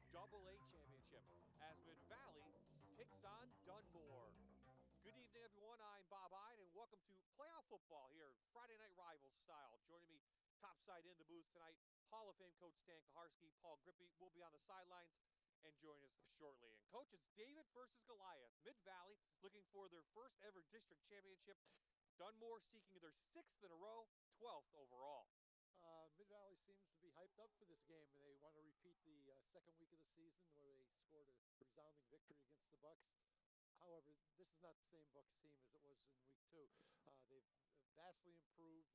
AA Championship as Mid-Valley takes on Dunmore. Good evening, everyone. I'm Bob Ide, and welcome to playoff football here, Friday Night Rivals style. Joining me topside in the booth tonight, Hall of Fame coach Stan Kaharski. Paul Grippy will be on the sidelines and join us shortly. And coach, it's David versus Goliath. Mid-Valley looking for their first ever district championship. Dunmore seeking their 6th in a row, 12th overall. Mid-Valley seems to be hyped up for this game, and they want to repeat the second week of the season where they scored a resounding victory against the Bucks. However, this is not the same Bucks team as it was in week 2. They've vastly improved.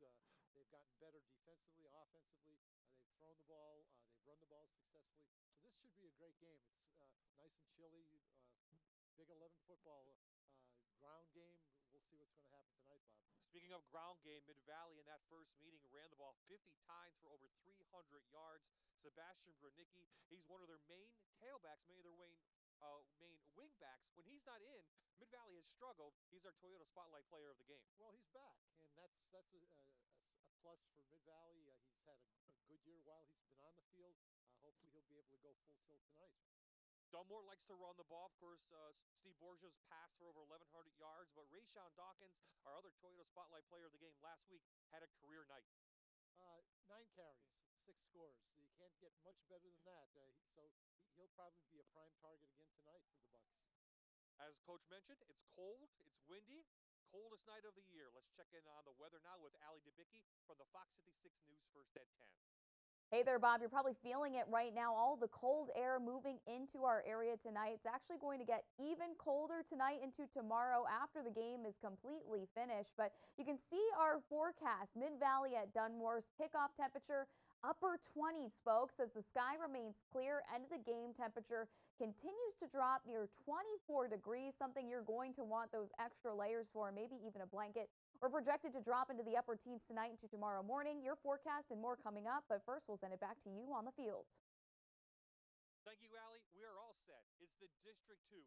They've gotten better defensively, offensively. They've thrown the ball. They've run the ball successfully. So this should be a great game. It's nice and chilly. Big 11 football ground game. We'll see what's going to happen tonight, Bob. Speaking of ground game, Mid-Valley in that first meeting ran the ball 50 times for over 300 yards. Sebastian Brunicki, he's one of their main tailbacks, main wingbacks. When he's not in, Mid-Valley has struggled. He's our Toyota Spotlight player of the game. Well, he's back, and that's a plus for Mid-Valley. He's had a good year while he's been on the field. Hopefully he'll be able to go full tilt tonight. Dunmore likes to run the ball. Of course, Steve Borgia's passed for over 1,100 yards, but Rayshawn Dawkins, our other Toyota Spotlight player of the game last week, had a career night. 9 carries, 6 scores. You can't get much better than that. So he'll probably be a prime target again tonight for the Bucks. As Coach mentioned, it's cold, it's windy, coldest night of the year. Let's check in on the weather now with Ali Debicki from the Fox 56 News First at 10. Hey there, Bob. You're probably feeling it right now. All the cold air moving into our area tonight. It's actually going to get even colder tonight into tomorrow after the game is completely finished. But you can see our forecast. Mid-Valley at Dunmore's kickoff temperature, upper 20s, folks, as the sky remains clear. End of the game temperature continues to drop near 24 degrees, something you're going to want those extra layers for, maybe even a blanket. We're projected to drop into the upper teens tonight into tomorrow morning. Your forecast and more coming up, but first we'll send it back to you on the field. Thank you, Allie. We are all set. It's the District 2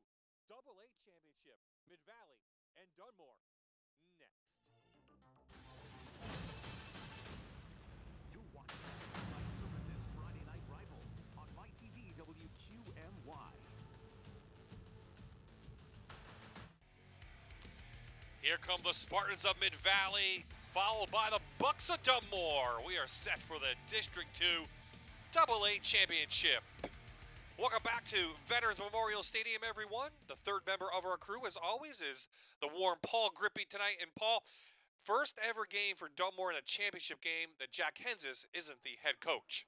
AA Championship, Mid-Valley and Dunmore. Next. You're watching Light Services Friday Night Rivals on MyTV WQMY. Here come the Spartans of Mid-Valley, followed by the Bucks of Dunmore. We are set for the District 2 AA Championship. Welcome back to Veterans Memorial Stadium, everyone. The third member of our crew, as always, is the warm Paul Grippy tonight. And Paul, first ever game for Dunmore in a championship game that Jack Henzis isn't the head coach.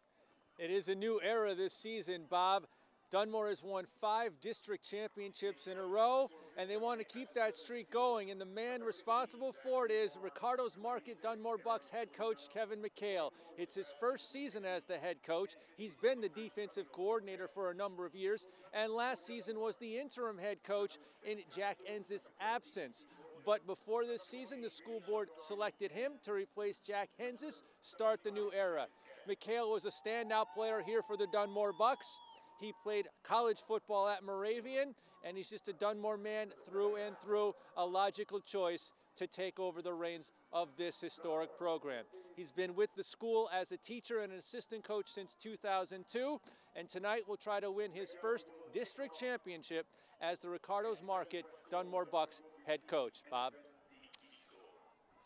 It is a new era this season, Bob. Dunmore has won 5 district championships in a row, and they want to keep that streak going. And the man responsible for it is Ricardo's Market Dunmore Bucks head coach, Kevin McHale. It's his first season as the head coach. He's been the defensive coordinator for a number of years, and last season was the interim head coach in Jack Henzis' absence. But before this season, the school board selected him to replace Jack Henzis, start the new era. McHale was a standout player here for the Dunmore Bucks. He played college football at Moravian, and he's just a Dunmore man through and through, a logical choice to take over the reins of this historic program. He's been with the school as a teacher and an assistant coach since 2002, and tonight will try to win his first district championship as the Ricardo's Market Dunmore Bucks head coach. Bob?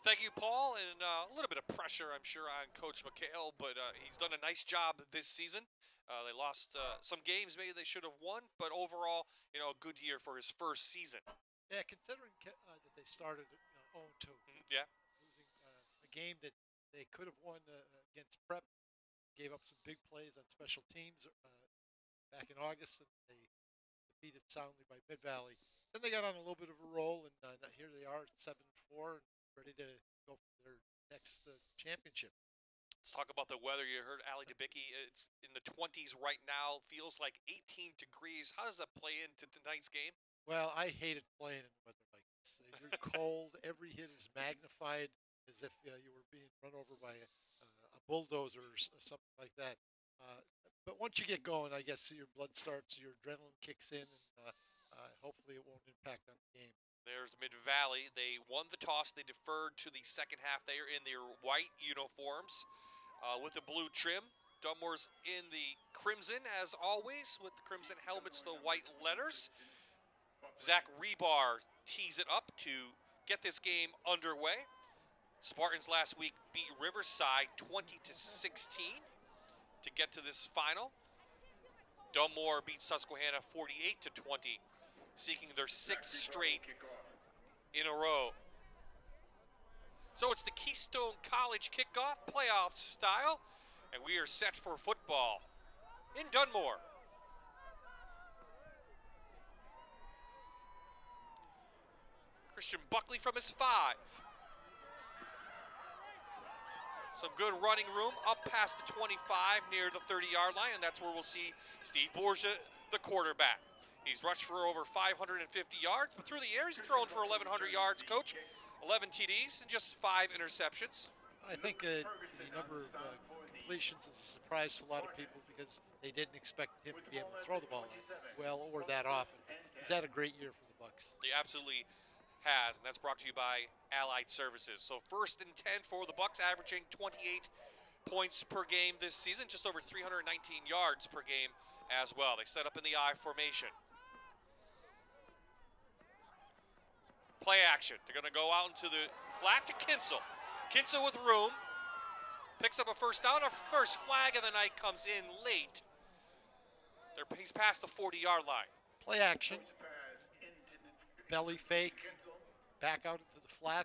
Thank you, Paul, and a little bit of pressure, I'm sure, on Coach McHale, but he's done a nice job this season. They lost some games maybe they should have won, but overall, a good year for his first season. Yeah, considering that they started 0-2. Yeah. Losing a game that they could have won against Prep, gave up some big plays on special teams back in August, and they defeated soundly by Mid-Valley. Then they got on a little bit of a roll, and here they are at 7-4, ready to go for their next championship. Let's talk about the weather. You heard Ali Debicki. It's in the 20s right now. Feels like 18 degrees. How does that play into tonight's game? Well, I hated playing in weather like this. You're cold. Every hit is magnified as if you were being run over by a bulldozer or something like that. But once you get going, I guess your blood starts, your adrenaline kicks in, and hopefully it won't impact on the game. There's Mid-Valley. They won the toss. They deferred to the second half. They are in their white uniforms with the blue trim. Dunmore's in the crimson, as always, with the crimson helmets, the white letters. Zach Rebar tees it up to get this game underway. Spartans last week beat Riverside 20-16 to get to this final. Dunmore beat Susquehanna 48-20, seeking their 6th straight in a row. So it's the Keystone College kickoff, playoff style, and we are set for football in Dunmore. Christian Buckley from his 5. Some good running room up past the 25 near the 30-yard line, and that's where we'll see Steve Borgia, the quarterback. He's rushed for over 550 yards, but through the air he's thrown for 1,100 yards, Coach. 11 TDs and just 5 interceptions. I think the number of completions is a surprise to a lot of people because they didn't expect him to be able to throw the ball well or that often. He's had a great year for the Bucks. He absolutely has, and that's brought to you by Allied Services. So 1st and 10 for the Bucks, averaging 28 points per game this season, just over 319 yards per game as well. They set up in the I formation. Play action. They're going to go out into the flat to Kinsel. Kinsel with room. Picks up a first down. Our first flag of the night comes in late. He's past the 40-yard line. Play action. Belly fake. Back out into the flat.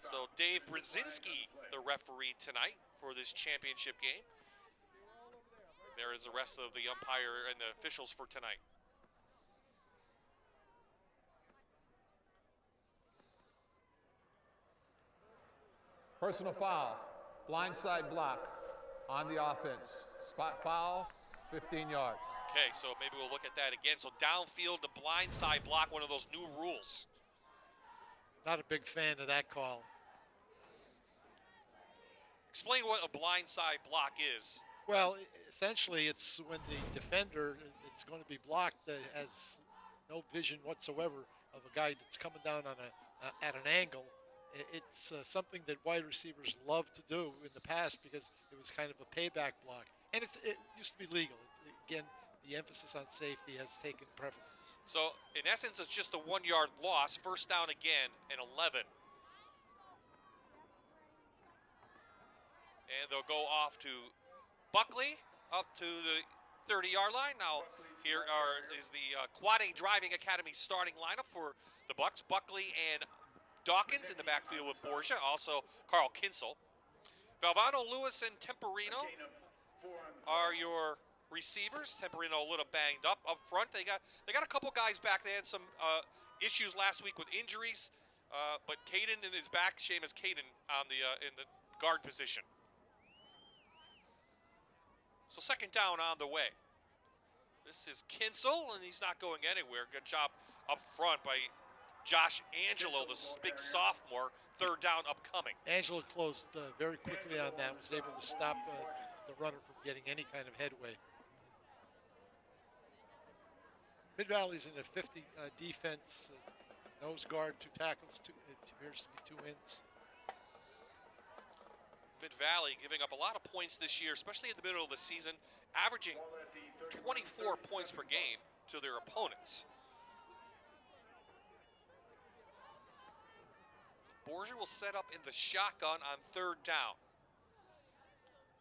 So Dave Brzezinski, the referee tonight for this championship game. There is the rest of the umpire and the officials for tonight. Personal foul, blindside block on the offense. Spot foul, 15 yards. Okay, so maybe we'll look at that again. So downfield, the blindside block, one of those new rules. Not a big fan of that call. Explain what a blindside block is. Well, essentially it's when the defender that's going to be blocked has no vision whatsoever of a guy that's coming down on at an angle. It's something that wide receivers love to do in the past because it was kind of a payback block. And it used to be legal. Again, the emphasis on safety has taken preference. So, in essence, it's just a 1-yard loss. First down again and 11. And they'll go off to Buckley up to the 30-yard line. Now, here is the Quad A Driving Academy starting lineup for the Bucks. Buckley and Dawkins in the backfield with Borgia, also Carl Kinsel. Valvano, Lewis, and Temperino are your receivers. Temperino a little banged up front. They got a couple guys back. They had some issues last week with injuries, but Caden is back. Seamus Caden on the in the guard position. So 2nd down on the way. This is Kinsel, and he's not going anywhere. Good job up front by Josh Angelo, the big sophomore. 3rd down upcoming. Angelo closed very quickly on that, was able to stop the runner from getting any kind of headway. Mid-Valley's in a 50 defense, nose guard, 2 tackles, it appears to be 2 ends. Mid-Valley giving up a lot of points this year, especially in the middle of the season, averaging 24 points per game to their opponents. Borgia will set up in the shotgun on 3rd down.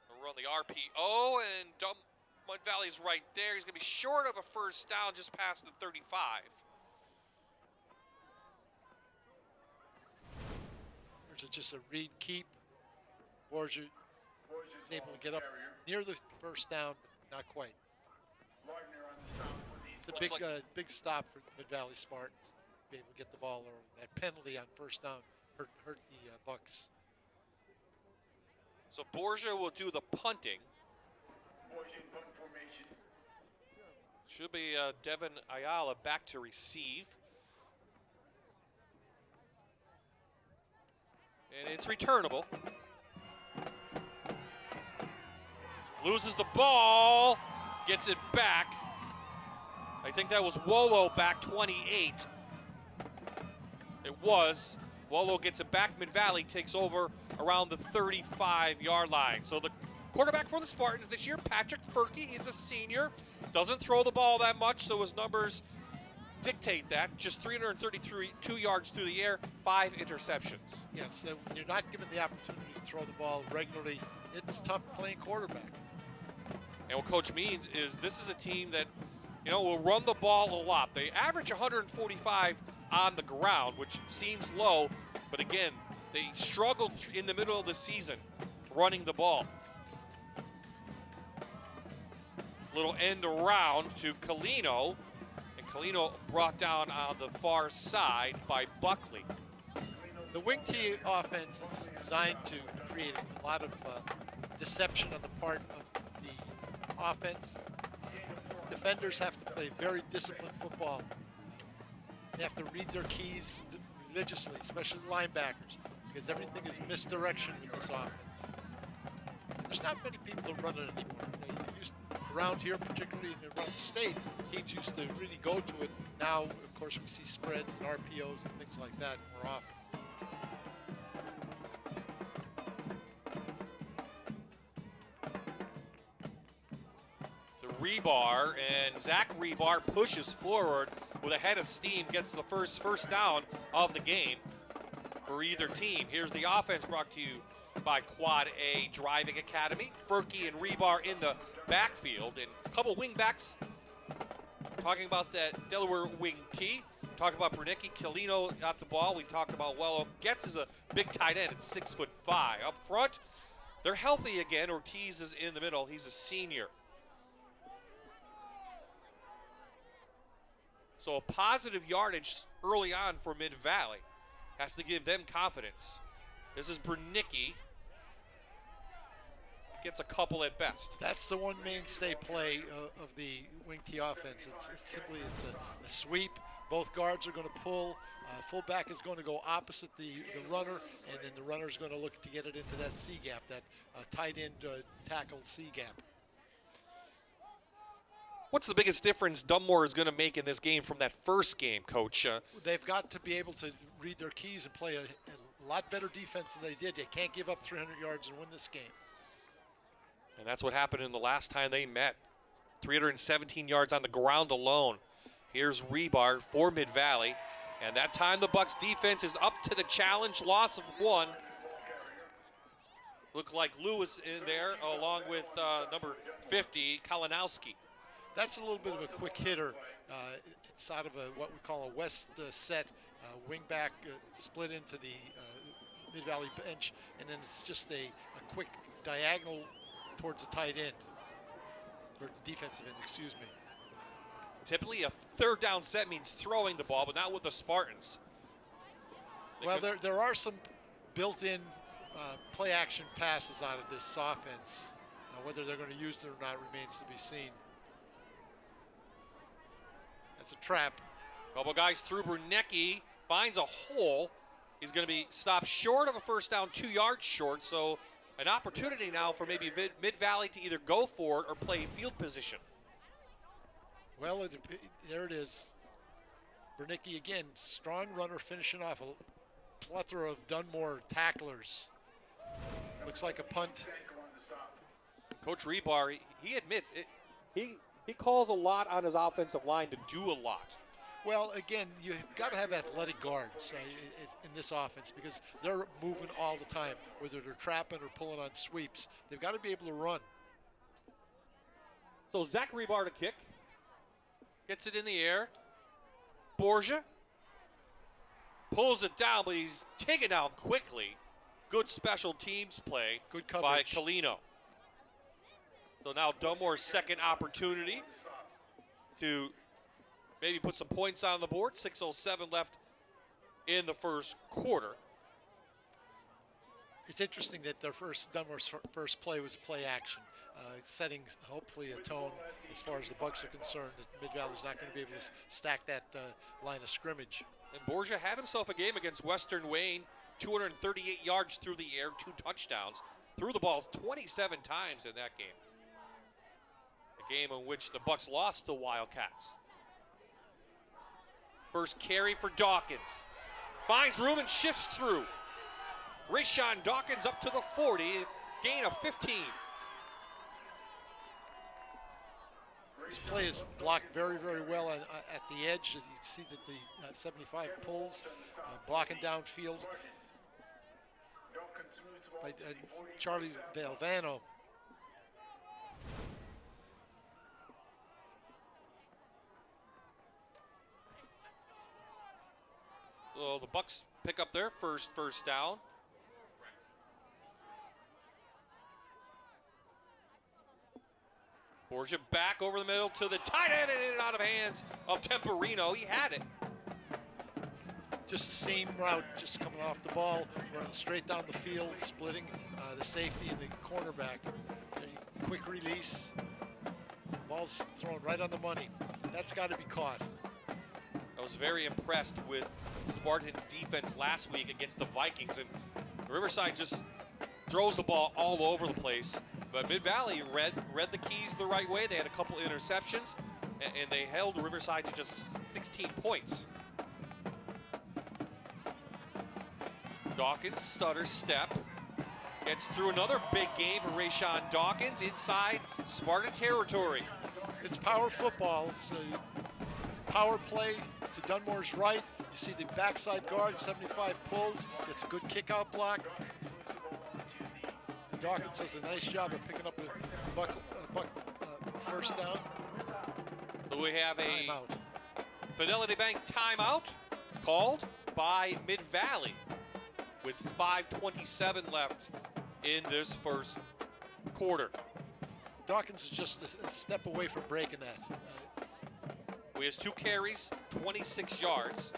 They'll run the RPO, and Mid-Valley's right there. He's going to be short of a first down, just past the 35. There's just a read keep. Borgia is able to get up near the first down, but not quite. It's a big, big stop for Mid-Valley Spartans to be able to get the ball, or that penalty on first down hurt the Bucks. So Borgia will do the punting. Should be Devin Ayala back to receive. And it's returnable. Loses the ball, gets it back. I think that was Wolo back 28. It was. Wolo gets it back. Mid-Valley takes over around the 35-yard line. So the Quarterback for the Spartans this year, Patrick Furkey. He's a senior. Doesn't throw the ball that much, so his numbers dictate that. Just 332 yards through the air, 5 interceptions. Yes, when you're not given the opportunity to throw the ball regularly, it's tough playing quarterback. And what Coach means is this is a team that, will run the ball a lot. They average 145 on the ground, which seems low, but again, they struggled in the middle of the season running the ball. Little end around to Colino, and Colino brought down on the far side by Buckley. The wing T offense is designed to create a lot of deception on the part of the offense. Defenders have to play very disciplined football. They have to read their keys religiously, especially linebackers, because everything is misdirection with this offense. There's not many people that run it anymore. They used around here, particularly around the state, teams used to really go to it. Now, of course, we see spreads and RPOs and things like that more often. Rebar, and Zach Rebar pushes forward with a head of steam, gets the first down of the game for either team. Here's the offense brought to you by Quad A Driving Academy. Furkey and Rebar in the backfield, and a couple wing backs. Talking about that Delaware wing T. Talking about Bernicki. Colino got the ball. We talked about Wello. Getz is a big tight end at 6'5". Up front, they're healthy again. Ortiz is in the middle. He's a senior. So a positive yardage early on for Mid-Valley has to give them confidence. This is Bernicki. Gets a couple at best. That's the one mainstay play of the wing T offense. It's simply a sweep. Both guards are going to pull. Fullback is going to go opposite the runner, and then the runner is going to look to get it into that C gap, that tight end tackle C gap. What's the biggest difference Dunmore is going to make in this game from that first game, Coach? They've got to be able to read their keys and play a lot better defense than they did. They can't give up 300 yards and win this game. And that's what happened in the last time they met. 317 yards on the ground alone. Here's Rebar for Mid-Valley. And that time the Bucks defense is up to the challenge, loss of 1. Looked like Lewis in there along with number 50, Kalinowski. That's a little bit of a quick hitter. It's out of what we call a west set, wing back split into the Mid-Valley bench, and then it's just a quick diagonal towards the tight end, or defensive end, excuse me. Typically a third down set means throwing the ball, but not with the Spartans. Well, there are some built-in play action passes out of this offense. Now, whether they're going to use it or not remains to be seen. That's a trap. Couple guys through. Bernicki finds a hole. He's going to be stopped short of a first down, 2 yards short. So an opportunity now for maybe Mid-Valley to either go for it or play field position. Well, there it is. Bernicki again, strong runner, finishing off a plethora of Dunmore tacklers. Looks like a punt. Coach Rebar, he admits it. He calls a lot on his offensive line to do a lot. Well, again, you've got to have athletic guards in this offense because they're moving all the time, whether they're trapping or pulling on sweeps. They've got to be able to run. So Zach Rebar to kick. Gets it in the air. Borgia pulls it down, but he's taken down quickly. Good special teams play. Good coverage by Colino. So now Dunmore's second opportunity to maybe put some points on the board. 6:07 left in the first quarter. It's interesting that Dunmore's first play was a play action, setting hopefully a tone as far as the Bucks are concerned that Mid-Valley's not going to be able to stack that line of scrimmage. And Borgia had himself a game against Western Wayne, 238 yards through the air, 2 touchdowns. Threw the ball 27 times in that game. A game in which the Bucks lost to Wildcats. First carry for Dawkins. Finds room and shifts through. Rayshawn Dawkins up to the 40, gain of 15. This play is blocked very, very well at the edge. You see that the 75 pulls, blocking downfield by Charlie Valvano. So the Bucks pick up their first down. Borgia back over the middle to the tight end and in and out of hands of Temporino. He had it. Just the same route, just coming off the ball, running straight down the field, splitting the safety and the cornerback. Quick release, ball's thrown right on the money. That's got to be caught. I was very impressed with Spartans' defense last week against the Vikings, and Riverside just throws the ball all over the place. But Mid-Valley read the keys the right way. They had a couple interceptions, and they held Riverside to just 16 points. Dawkins stutters step. Gets through another big game for Rayshawn Dawkins inside Spartan territory. It's power football. It's a power play to Dunmore's right. You see the backside guard, 75 pulls. Gets a good kick-out block. Dawkins does a nice job of picking up a first down. So we have a timeout. Fidelity Bank timeout called by Mid-Valley with 5:27 left in this first quarter. Dawkins is just a step away from breaking that. He has 2 carries, 26 yards.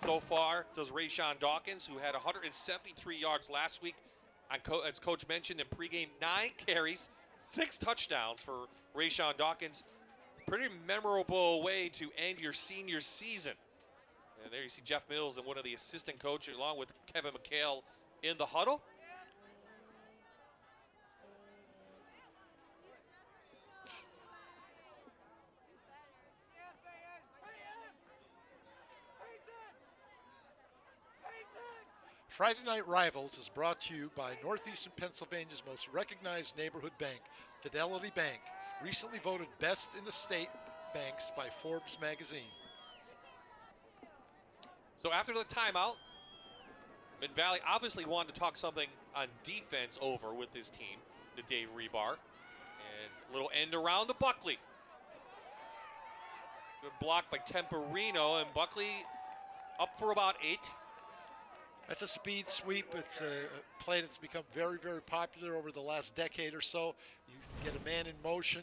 So far does Rayshawn Dawkins, who had 173 yards last week. As Coach mentioned in pregame, 9 carries, 6 touchdowns for Rayshawn Dawkins. Pretty memorable way to end your senior season. And there you see Jeff Mills and one of the assistant coaches along with Kevin McHale in the huddle. Friday Night Rivals is brought to you by Northeastern Pennsylvania's most recognized neighborhood bank, Fidelity Bank, recently voted best in the state banks by Forbes magazine. So after the timeout, Mid-Valley obviously wanted to talk something on defense over with his team, the Dave Rebar. And a little end around to Buckley. Good block by Temporino, and Buckley up for about 8. That's a speed sweep. It's a play that's become very, very popular over the last decade or so. You get a man in motion.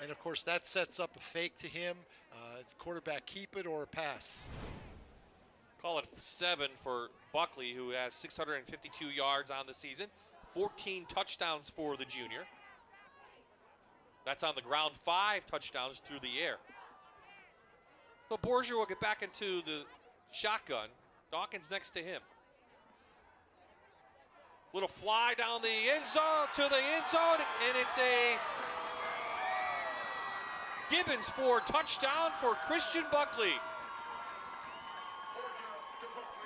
And of course that sets up a fake to him. Quarterback keep it or a pass. Call it 7 for Buckley, who has 652 yards on the season, 14 touchdowns for the junior. That's on the ground, 5 touchdowns through the air. So Borgia will get back into the shotgun. Dawkins next to him. Little fly down the end zone to the end zone, and it's a Gibbons for touchdown for Christian Buckley.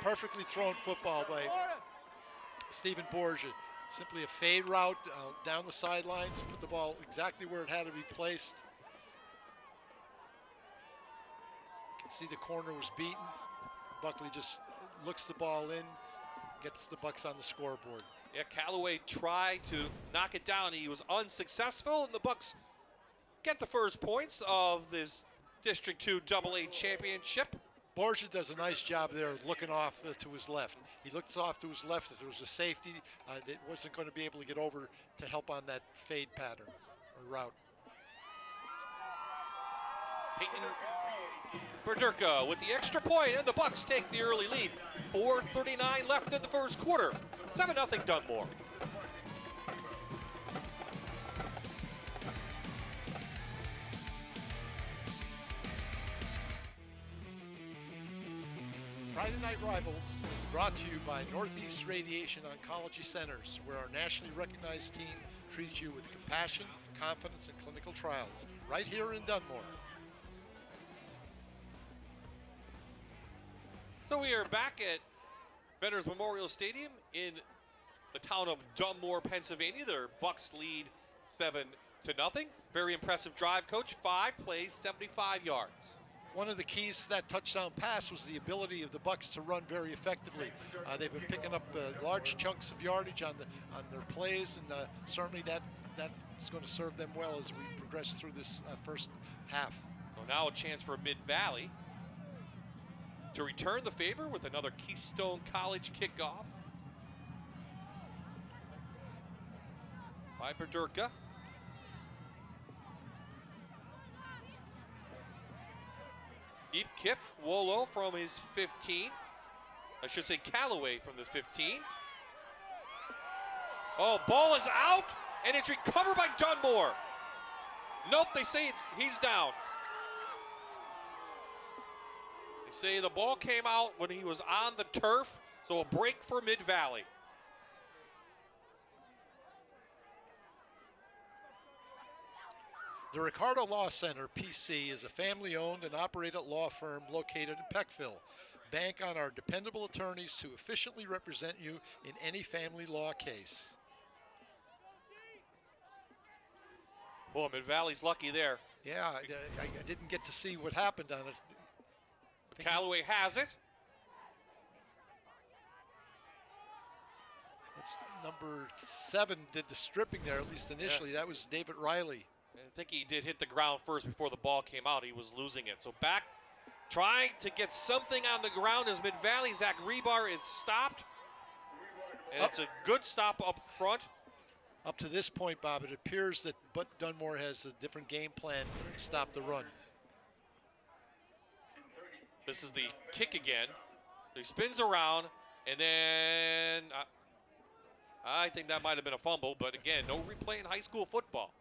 Perfectly thrown football by Stephen Borgia. Simply a fade route down the sidelines, put the ball exactly where it had to be placed. You can see the corner was beaten. Buckley just looks the ball in, gets the Bucks on the scoreboard. Yeah, Callaway tried to knock it down. He was unsuccessful, and the Bucks get the first points of this District 2 AA championship. Borgia does a nice job there looking off to his left. He looked off to his left. If there was a safety that wasn't going to be able to get over to help on that fade pattern or route. Peyton Berdurka with the extra point, and the Bucks take the early lead. 4:39 left in the first quarter. 7-0 Dunmore. Friday Night Rivals is brought to you by Northeast Radiation Oncology Centers, where our nationally recognized team treats you with compassion, confidence, and clinical trials, right here in Dunmore. So we are back at Veterans Memorial Stadium in the town of Dunmore, Pennsylvania. Their Bucks lead 7-0. 0-0. Very impressive drive, Coach. 5 plays, 75 yards. One of the keys to that touchdown pass was the ability of the Bucks to run very effectively. They've been picking up large chunks of yardage on their plays, and certainly that's going to serve them well as we progress through this first half. So now a chance for Mid-Valley to return the favor with another Keystone College kickoff. By Berdurka. Deep kick, Wolo from his 15. I should say Callaway from the 15. Oh, ball is out, and it's recovered by Dunmore. Nope, they say he's down. They say the ball came out when he was on the turf, so a break for Mid-Valley. The Ricardo Law Center, PC, is a family-owned and operated law firm located in Peckville. Bank on our dependable attorneys to efficiently represent you in any family law case. Boy, Mid-Valley's lucky there. Yeah, I didn't get to see what happened on it. So Callaway has it. It's number 7 did the stripping there, at least initially. Yeah. That was David Riley. I think he did hit the ground first before the ball came out. He was losing it. So back, trying to get something on the ground as Mid-Valley. Zach Rebar is stopped. And it's a good stop up front. Up to this point, Bob, it appears that Dunmore has a different game plan to stop the run. This is the kick again. He spins around, and then I think that might have been a fumble, but again, no replay in high school football.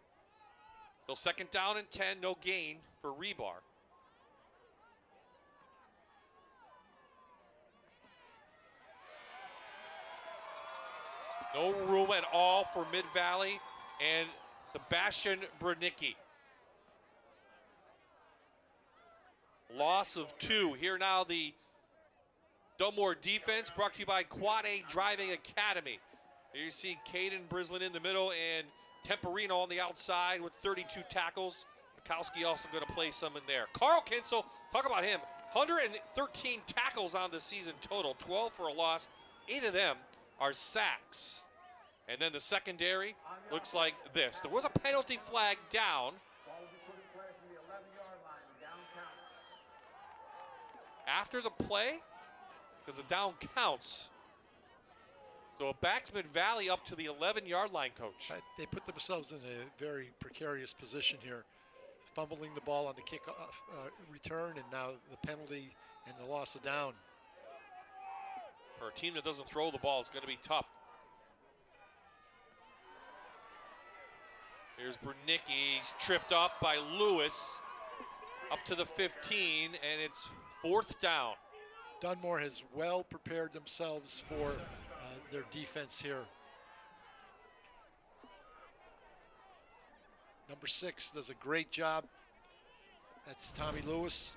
So 2nd down and 10, no gain for Rebar. No room at all for Mid-Valley and Sebastian Branicki. Loss of 2. Here now the Dunmore defense brought to you by Quad A Driving Academy. Here you see Caden Brislin in the middle and Temperino on the outside with 32 tackles. Mikowski also going to play some in there. Carl Kinsel, talk about him. 113 tackles on the season total, 12 for a loss. 8 of them are sacks. And then the secondary looks like this. There was a penalty flag down. After the play, because the down counts. So it backs Mid-Valley up to the 11-yard line, Coach. They put themselves in a very precarious position here, fumbling the ball on the kickoff return, and now the penalty and the loss of down. For a team that doesn't throw the ball, it's going to be tough. Here's Branicki. He's tripped up by Lewis up to the 15, and it's 4th down. Dunmore has well prepared themselves for their defense here. Number 6 does a great job. That's Tommy Lewis.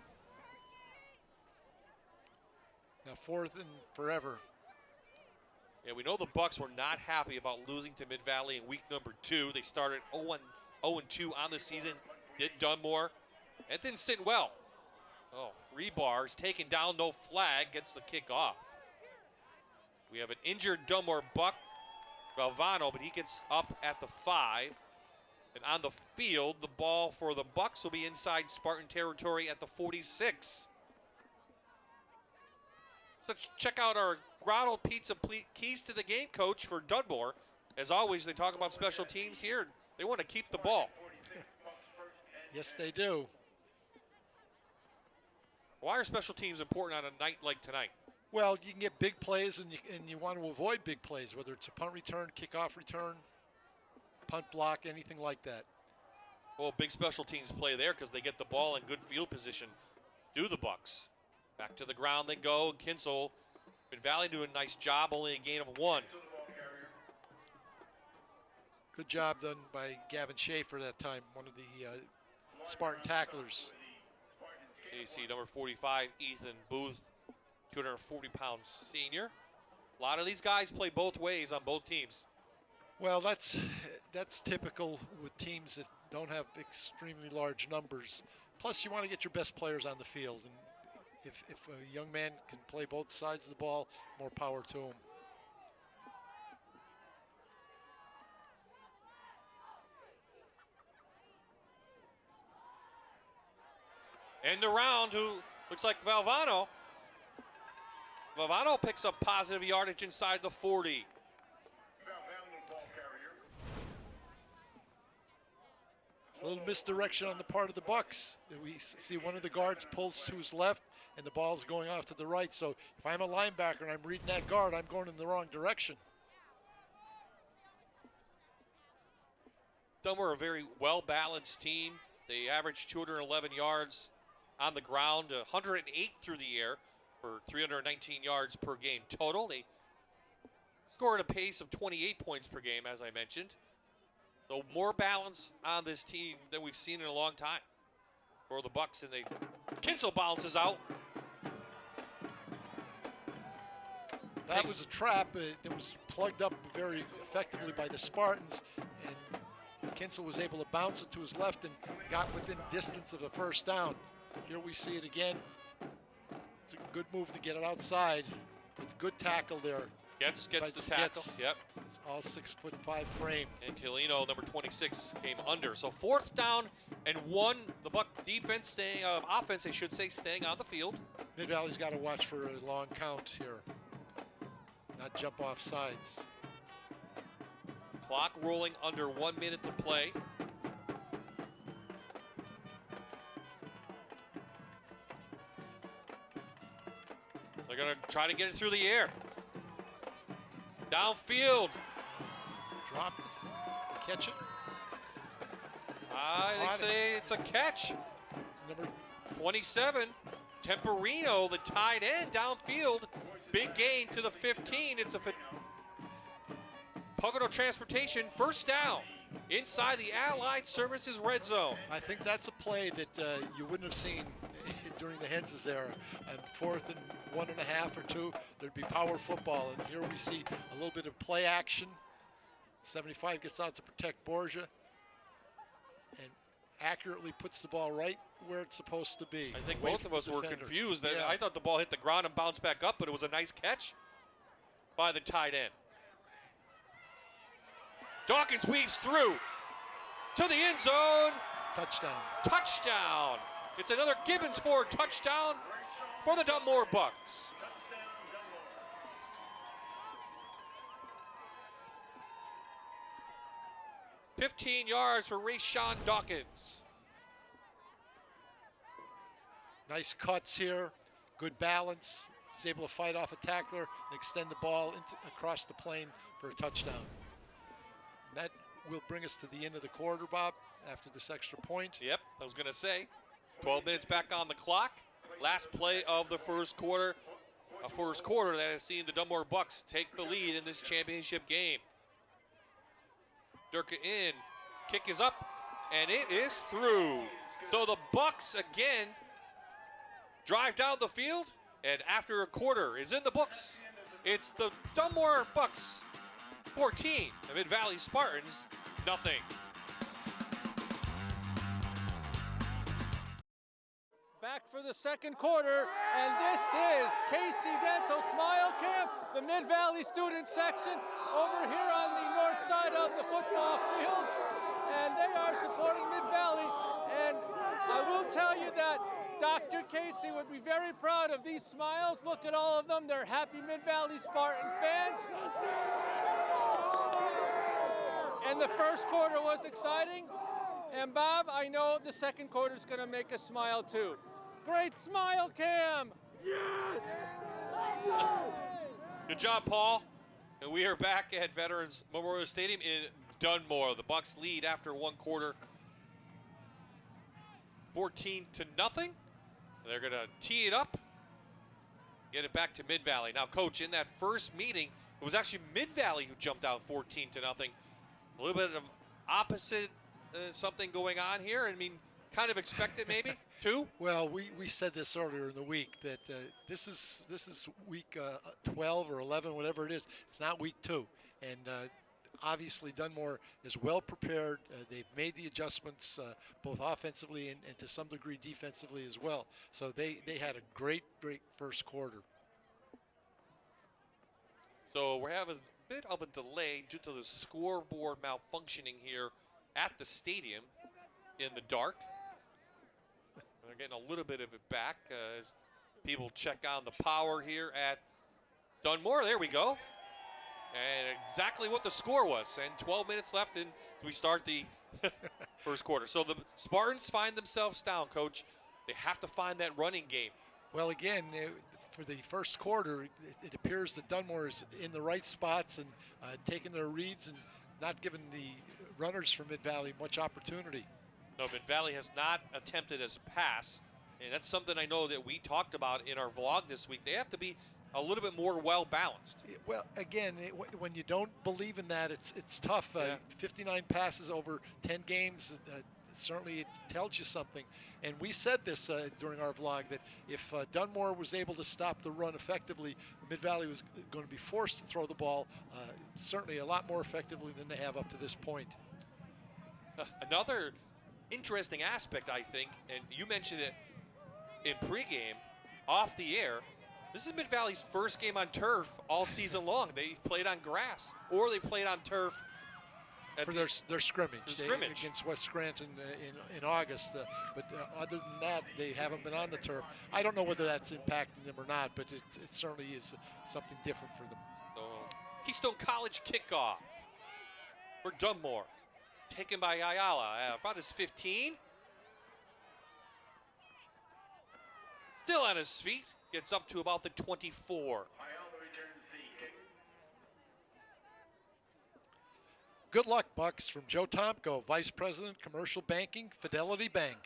Now 4th and forever. Yeah, we know the Bucks were not happy about losing to Mid-Valley in week number 2. They started 0-2 on the season. Did Dunmore. That didn't sit well. Oh, Rebar's taken down, no flag, gets the kick off. We have an injured Dunmore Buck, Galvano, but he gets up at the 5. And on the field, the ball for the Bucks will be inside Spartan territory at the 46. So check out our Grotto Pizza keys to the game, Coach, for Dunmore. As always, they talk about special teams here. They want to keep the ball. Yes, they do. Why are special teams important on a night like tonight? Well, you can get big plays, and you want to avoid big plays, whether it's a punt return, kickoff return, punt block, anything like that. Well, big special teams play there because they get the ball in good field position. Do the Bucks. Back to the ground they go. Kinsel, Mid-Valley doing a nice job, only a gain of 1. Good job done by Gavin Schaefer that time, one of the Spartan tacklers. You see number 45, Ethan Booth, 240-pound senior. A lot of these guys play both ways on both teams. Well, that's typical with teams that don't have extremely large numbers. Plus, you want to get your best players on the field, and if a young man can play both sides of the ball, more power to him. End around, who looks like Valvano. Valvano picks up positive yardage inside the 40. A little misdirection on the part of the Bucks. We see one of the guards pulls to his left, and the ball's going off to the right. So if I'm a linebacker and I'm reading that guard, I'm going in the wrong direction. Dunmore, a very well-balanced team. They average 211 yards on the ground, 108 through the air for 319 yards per game total. They score at a pace of 28 points per game, as I mentioned. So more balance on this team than we've seen in a long time for the Bucks. And Kinsel bounces out. That was a trap. It was plugged up very effectively by the Spartans, and Kinsel was able to bounce it to his left and got within distance of the first down. Here we see it again. It's a good move to get it outside. With good tackle there. Gets the tackle. Yep. It's all 6'5" frame. And Kilino, number 26, came under. So 4th down and 1. The Buck defense staying, offense, I should say, staying on the field. Mid-Valley's got to watch for a long count here. Not jump off sides. Clock rolling under 1 minute to play. They're going to try to get it through the air. Downfield. Drop it. Catch it. They say it's a catch. It's number 27. Temporino, the tight end, downfield. Big gain to the 15. It's a Pocono Transportation first down inside the Allied Services red zone. I think that's a play that you wouldn't have seen during the Hens's era. And 4th and 1.5 or 2, there'd be power football. And here we see a little bit of play action. 75 gets out to protect Borgia and accurately puts the ball right where it's supposed to be. I think both of us were confused. Yeah. I thought the ball hit the ground and bounced back up, but it was a nice catch by the tight end. Dawkins weaves through to the end zone. Touchdown. Touchdown. It's another Gibbons Ford touchdown for the Dunmore Bucks. "15 yards for Rayshawn Dawkins." Nice cuts here, good balance. He's able to fight off a tackler and extend the ball across the plane for a touchdown. And that will bring us to the end of the quarter, Bob, after this extra point. Yep, I was going to say, 12 minutes back on the clock. Last play of the first quarter. A first quarter that has seen the Dunmore Bucks take the lead in this championship game. Durka in, kick is up, and it is through. So the Bucks again drive down the field, and after a quarter is in the books. It's the Dunmore Bucks 14, the Mid-Valley Spartans nothing. Back for the second quarter, and this is KC Dental Smile Camp, the Mid-Valley student section over here on the north side of the football field, and they are supporting Mid-Valley, and I will tell you that Dr. Casey would be very proud of these smiles. Look at all of them. They're happy Mid-Valley Spartan fans. And the first quarter was exciting. And Bob, I know the second quarter is going to make us smile too. Great smile cam. Yes! Good job, Paul. And we are back at Veterans Memorial Stadium in Dunmore. The Bucks lead after one quarter, 14-0. They're going to tee it up, get it back to Mid-Valley. Now, Coach, in that first meeting, it was actually Mid-Valley who jumped out 14-0. A little bit of opposite something going on here. I mean, kind of expected maybe, too? Well, we said this earlier in the week that this is week 12 or 11, whatever it is. It's not week 2. And obviously Dunmore is well prepared. They've made the adjustments both offensively and to some degree defensively as well. So they had a great first quarter. So we're having a bit of a delay due to the scoreboard malfunctioning here at the stadium in the dark. They're getting a little bit of it back as people check on the power here at Dunmore. There we go. And exactly what the score was. And 12 minutes left, and we start the first quarter. So the Spartans find themselves down, Coach. They have to find that running game. Well, again, for the first quarter, it appears that Dunmore is in the right spots and taking their reads and not giving the runners from Mid-Valley much opportunity. No, Mid-Valley has not attempted as a pass, and that's something I know that we talked about in our vlog this week. They have to be a little bit more well-balanced. Well, again, when you don't believe in that, it's tough. Yeah. 59 passes over 10 games, certainly it tells you something. And we said this during our vlog, that if Dunmore was able to stop the run effectively, Mid-Valley was going to be forced to throw the ball certainly a lot more effectively than they have up to this point. Another interesting aspect, I think, and you mentioned it in pregame, off the air, this is Mid-Valley's first game on turf all season long. They played on grass, or they played on turf For their scrimmage, against West Scranton in August. But other than that, they haven't been on the turf. I don't know whether that's impacting them or not, but it certainly is something different for them. So, Keystone College kickoff for Dunmore. Taken by Ayala, about his 15. Still on his feet, gets up to about the 24. Good luck, Bucks, from Joe Tomko, Vice President, Commercial Banking, Fidelity Bank.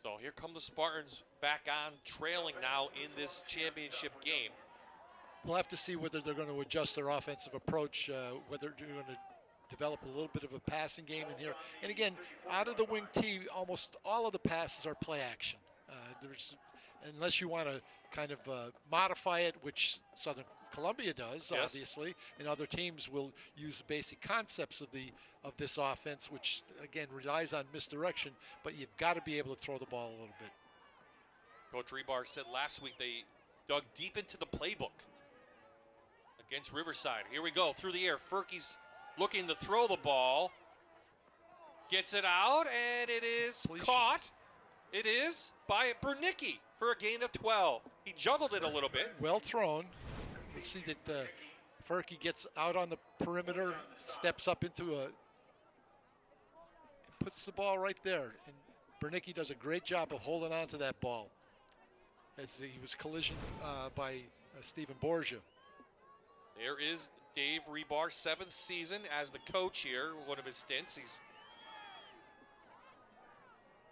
So here come the Spartans back on, trailing now in this championship game. We'll have to see whether they're going to adjust their offensive approach, whether they're going to develop a little bit of a passing game in here. And again, out of the wing tee, almost all of the passes are play action. Unless you want to kind of modify it, which Southern Columbia does, yes, obviously, and other teams will use the basic concepts of this offense, which again relies on misdirection. But you've got to be able to throw the ball a little bit. Coach Rebar said last week they dug deep into the playbook against Riverside. Here we go through the air. Furkey's looking to throw the ball, gets it out, and it is caught. It is by Bernicki for a gain of 12. He juggled it a little bit. Well thrown. We see that Furkey gets out on the perimeter, steps up into puts the ball right there. And Bernicki does a great job of holding on to that ball as he was collisioned by Stephen Borgia. There is Dave Rebar, 7th season as the coach here, one of his stints. He's,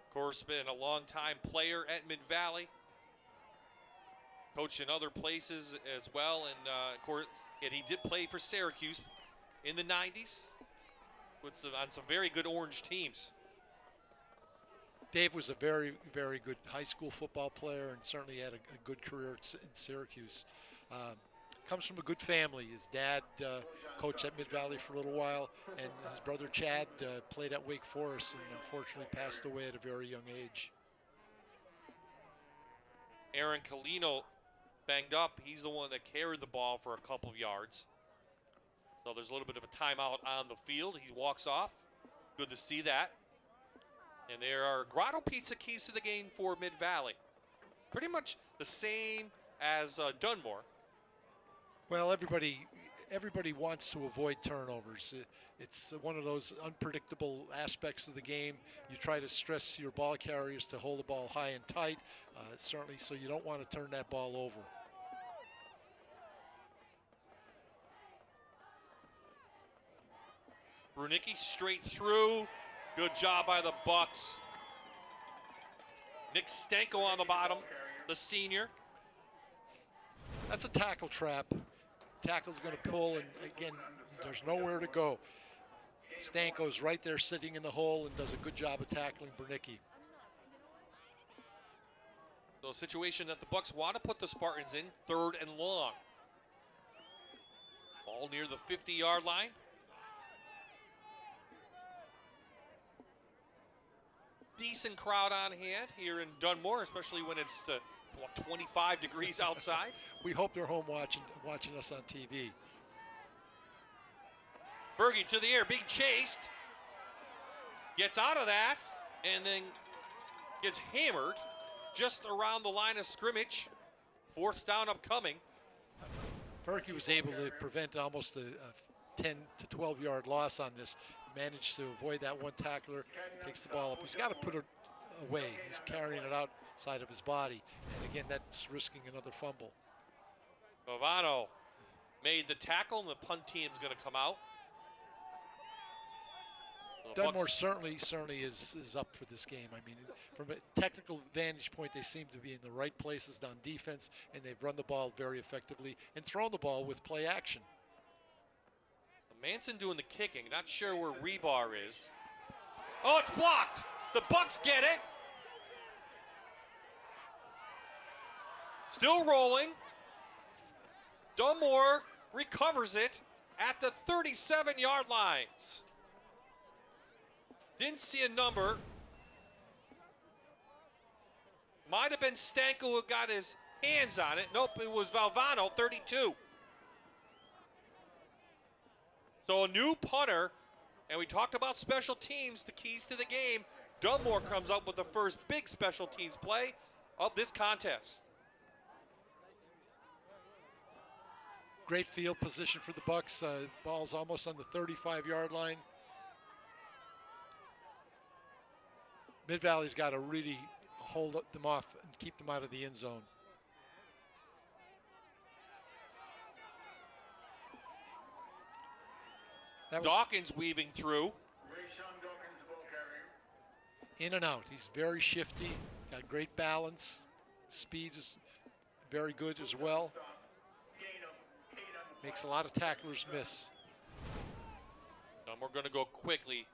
of course, been a long-time player at Mid-Valley. Coached in other places as well, and of course, and he did play for Syracuse in the 90s on some very good Orange teams. Dave was a very, very good high school football player and certainly had a good career in Syracuse. Comes from a good family. His dad coached at Mid-Valley for a little while, and his brother Chad played at Wake Forest and unfortunately passed away at a very young age. Aaron Colino banged up. He's the one that carried the ball for a couple of yards. So there's a little bit of a timeout on the field. He walks off. Good to see that. And there are Grotto Pizza keys to the game for Mid-Valley. Pretty much the same as Dunmore. Well, everybody wants to avoid turnovers. It's one of those unpredictable aspects of the game. You try to stress your ball carriers to hold the ball high and tight, certainly so you don't want to turn that ball over. Brunicki straight through. Good job by the Bucks. Nick Stanko on the bottom, the senior. That's a tackle trap. Tackle's going to pull, and again, there's nowhere to go. Stanko's right there sitting in the hole and does a good job of tackling Bernicki. So a situation that the Bucks want to put the Spartans in, 3rd and long. ball near the 50-yard line. Decent crowd on hand here in Dunmore, especially when it's 25 degrees outside. We hope they're home watching us on TV. Berge to the air, being chased. Gets out of that and then gets hammered just around the line of scrimmage. Fourth down upcoming. Berge was able to prevent almost a 10 to 12-yard loss on this. Managed to avoid that one tackler, takes the ball up. He's got to put it away. He's carrying it outside of his body. And again, that's risking another fumble. Bavano made the tackle, and the punt team's going to come out. So Dunmore certainly is up for this game. I mean, from a technical vantage point, they seem to be in the right places on defense, and they've run the ball very effectively and thrown the ball with play action. Manson doing the kicking. Not sure where Rebar is. Oh, it's blocked. The Bucks get it. Still rolling. Dunmore recovers it at the 37-yard lines. Didn't see a number. Might have been Stanko who got his hands on it. Nope, it was Valvano, 32. So a new punter, and we talked about special teams, the keys to the game. Dunmore comes up with the first big special teams play of this contest. Great field position for the Bucks. Ball's almost on the 35-yard line. Mid-Valley's got to really hold them off and keep them out of the end zone. Dawkins weaving through. In and out. He's very shifty, got great balance. Speed is very good as well. Makes a lot of tacklers miss. And we're going to go quickly.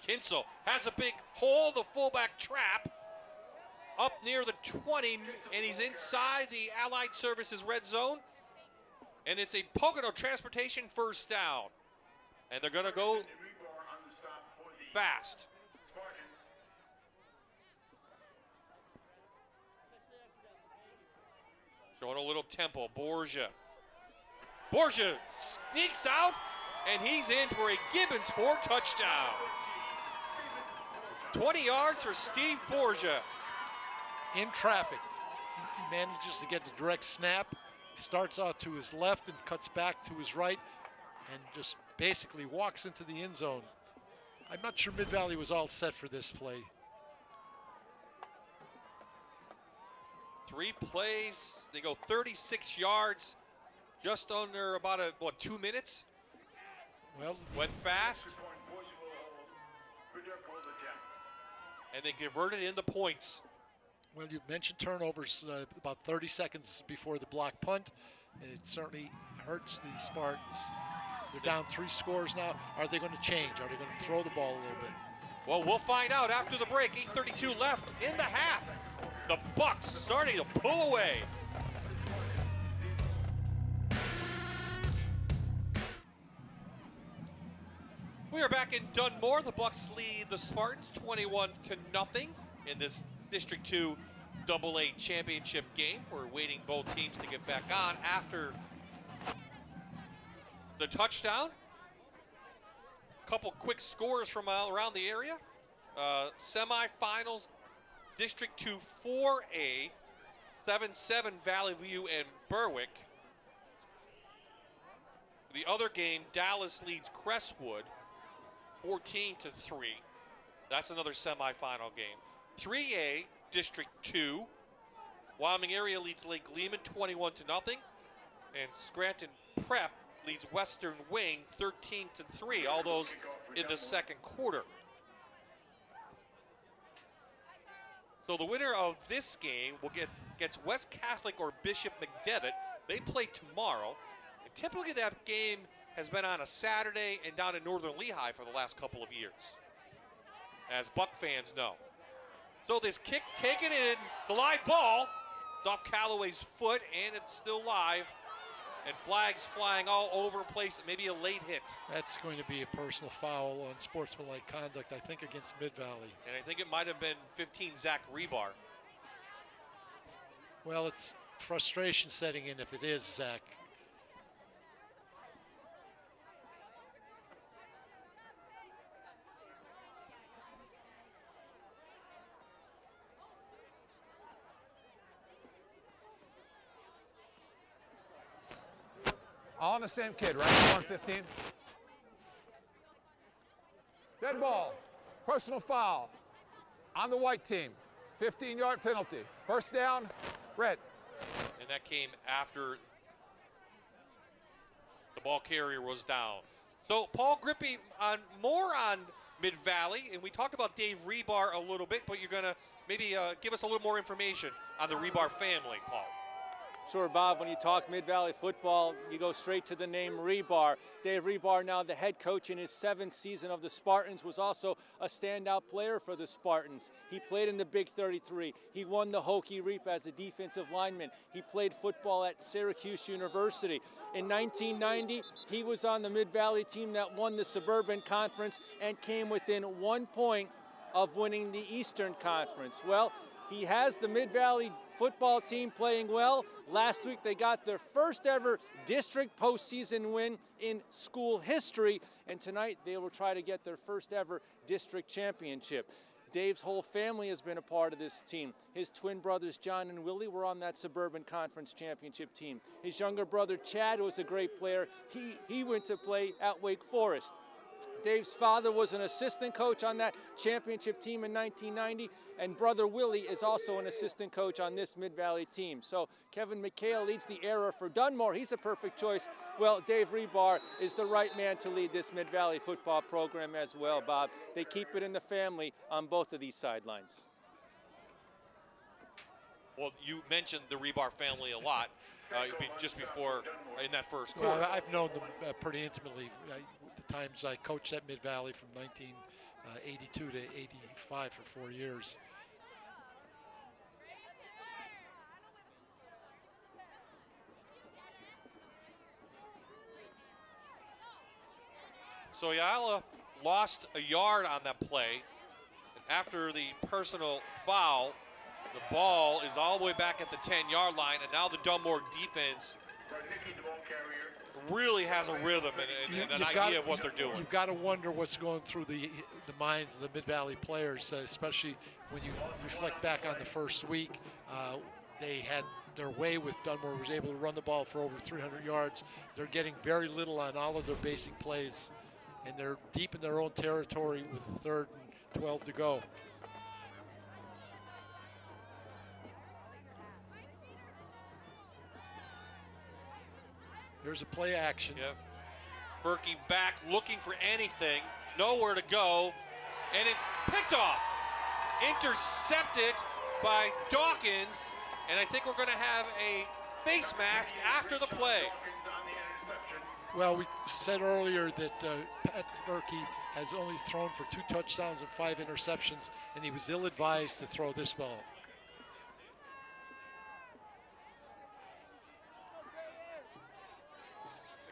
Kinsel has a big hole, the fullback trap, up near the 20, and he's inside the Allied Services red zone. And it's a Pocono Transportation first down. And they're going to go fast. Showing a little tempo. Borgia sneaks out, and he's in for a Gibbons 4 touchdown. 20 yards for Steve Borgia. In traffic. He manages to get the direct snap. He starts out to his left and cuts back to his right and just basically walks into the end zone. I'm not sure Mid-Valley was all set for this play. 3 plays. They go 36 yards. Just under about 2 minutes? Well, went fast. And they converted into points. Well, you mentioned turnovers about 30 seconds before the block punt. It certainly hurts the Spartans. They're down 3 scores now. Are they going to change? Are they going to throw the ball a little bit? Well, we'll find out after the break. 8:32 left in the half. The Bucks starting to pull away. We are back in Dunmore. The Bucks lead the Spartans 21-0 in this District 2 AA championship game. We're waiting both teams to get back on after the touchdown. Couple quick scores from around the area. Semifinals, District 2 4A, 7-7 Valley View and Berwick. The other game, Dallas leads Crestwood 14-3. That's another semifinal game. 3A, District 2, Wyoming area leads Lake Lehman 21-0, and Scranton Prep leads Western Wing 13-3. All those in the second quarter. So the winner of this game will gets West Catholic or Bishop McDevitt. They play tomorrow. And typically that game has been on a Saturday and down in Northern Lehigh for the last couple of years, as Buck fans know. So this kick taken in, the live ball, it's off Callaway's foot, and it's still live. And flags flying all over the place, maybe a late hit. That's going to be a personal foul on sportsmanlike conduct, I think, against Mid-Valley. And I think it might have been 15 Zach Rebar. Well, it's frustration setting in if it is, Zach. All on the same kid, right? 115. Dead ball. Personal foul on the white team. 15-yard penalty. First down, red. And that came after the ball carrier was down. So Paul Grippy on more on Mid-Valley, and we talked about Dave Rebar a little bit, but you're going to maybe give us a little more information on the Rebar family, Paul. Sure, Bob, when you talk Mid-Valley football, you go straight to the name Rebar. Dave Rebar, now the head coach in his 7th season of the Spartans, was also a standout player for the Spartans. He played in the Big 33. He won the Hokie Reap as a defensive lineman. He played football at Syracuse University. In 1990, he was on the Mid-Valley team that won the Suburban Conference and came within 1 point of winning the Eastern Conference. Well, he has the Mid-Valley football team playing well. Last week they got their first ever district postseason win in school history, and tonight they will try to get their first ever district championship. Dave's whole family has been a part of this team. His twin brothers John and Willie were on that Suburban Conference championship team. His younger brother Chad was a great player. He went to play at Wake Forest. Dave's father was an assistant coach on that championship team in 1990, and brother Willie is also an assistant coach on this Mid-Valley team. So Kevin McHale leads the era for Dunmore. He's a perfect choice. Well, Dave Rebar is the right man to lead this Mid-Valley football program as well, Bob. They keep it in the family on both of these sidelines. Well, you mentioned the Rebar family a lot just before in that first quarter. Well, I've known them pretty intimately. The times I coached at Mid-Valley from 1982 to 85 for 4 years. So Ayala lost a yard on that play. And after the personal foul, the ball is all the way back at the 10-yard line, and now the Dunmore defense really has a rhythm and an idea of what they're doing. You've got to wonder what's going through the minds of the Mid-Valley players, especially when you reflect back on the first week. They had their way with Dunmore, was able to run the ball for over 300 yards. They're getting very little on all of their basic plays, and they're deep in their own territory with 3rd and 12 to go. There's a play action. Yep. Berkey back looking for anything, nowhere to go, and it's picked off. Intercepted by Dawkins, and I think we're going to have a face mask after the play. Well, we said earlier that Pat Berkey has only thrown for 2 touchdowns and 5 interceptions, and he was ill-advised to throw this ball.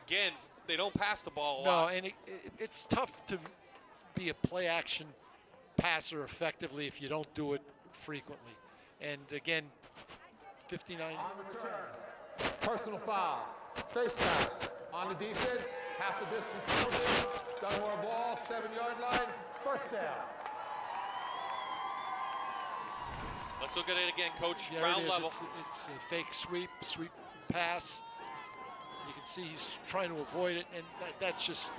Again, they don't pass the ball a No, lot. and it's tough to be a play-action passer effectively if you don't do it frequently. And again, 59. On the turn. Personal foul. Face mask. On the defense. Half the distance penalty. Dunmore ball. 7-yard line. First down. Let's look at it again, Coach. There Ground it is. level. It's a fake sweep pass. You can see he's trying to avoid it, and that's just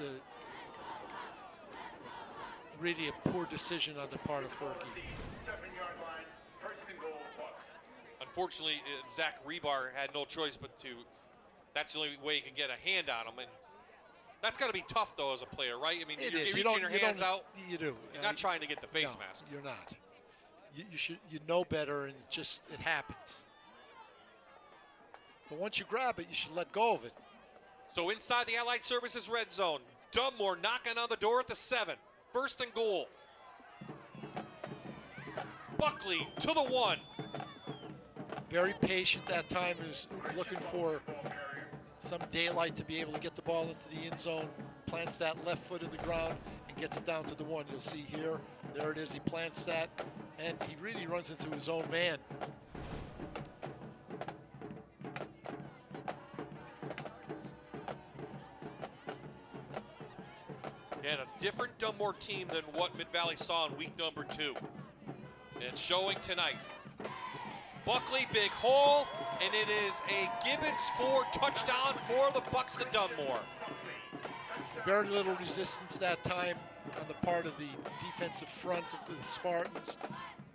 really a poor decision on the part of Berkey. 7-yard line, first and goal, Bucks. Unfortunately, Zach Rebar had no choice but to. That's the only way you can get a hand on him, and that's got to be tough though as a player, right? I mean, It you're is. reaching your hands out. You do. You're not trying to get the face no, mask. You're not. You know better, and it happens. But once you grab it, you should let go of it. So inside the Allied Services red zone, Dunmore knocking on the door at the 7. First and goal. Buckley to the 1. Very patient that time, is looking for some daylight to be able to get the ball into the end zone, plants that left foot in the ground, and gets it down to the 1. You'll see here, there it is, he plants that, and he really runs into his own man. And a different Dunmore team than what Mid-Valley saw in week number 2. And it's showing tonight. Buckley, big hole, and it is a Gibbons 4 touchdown for the Bucks of Dunmore. Very little resistance that time on the part of the defensive front of the Spartans.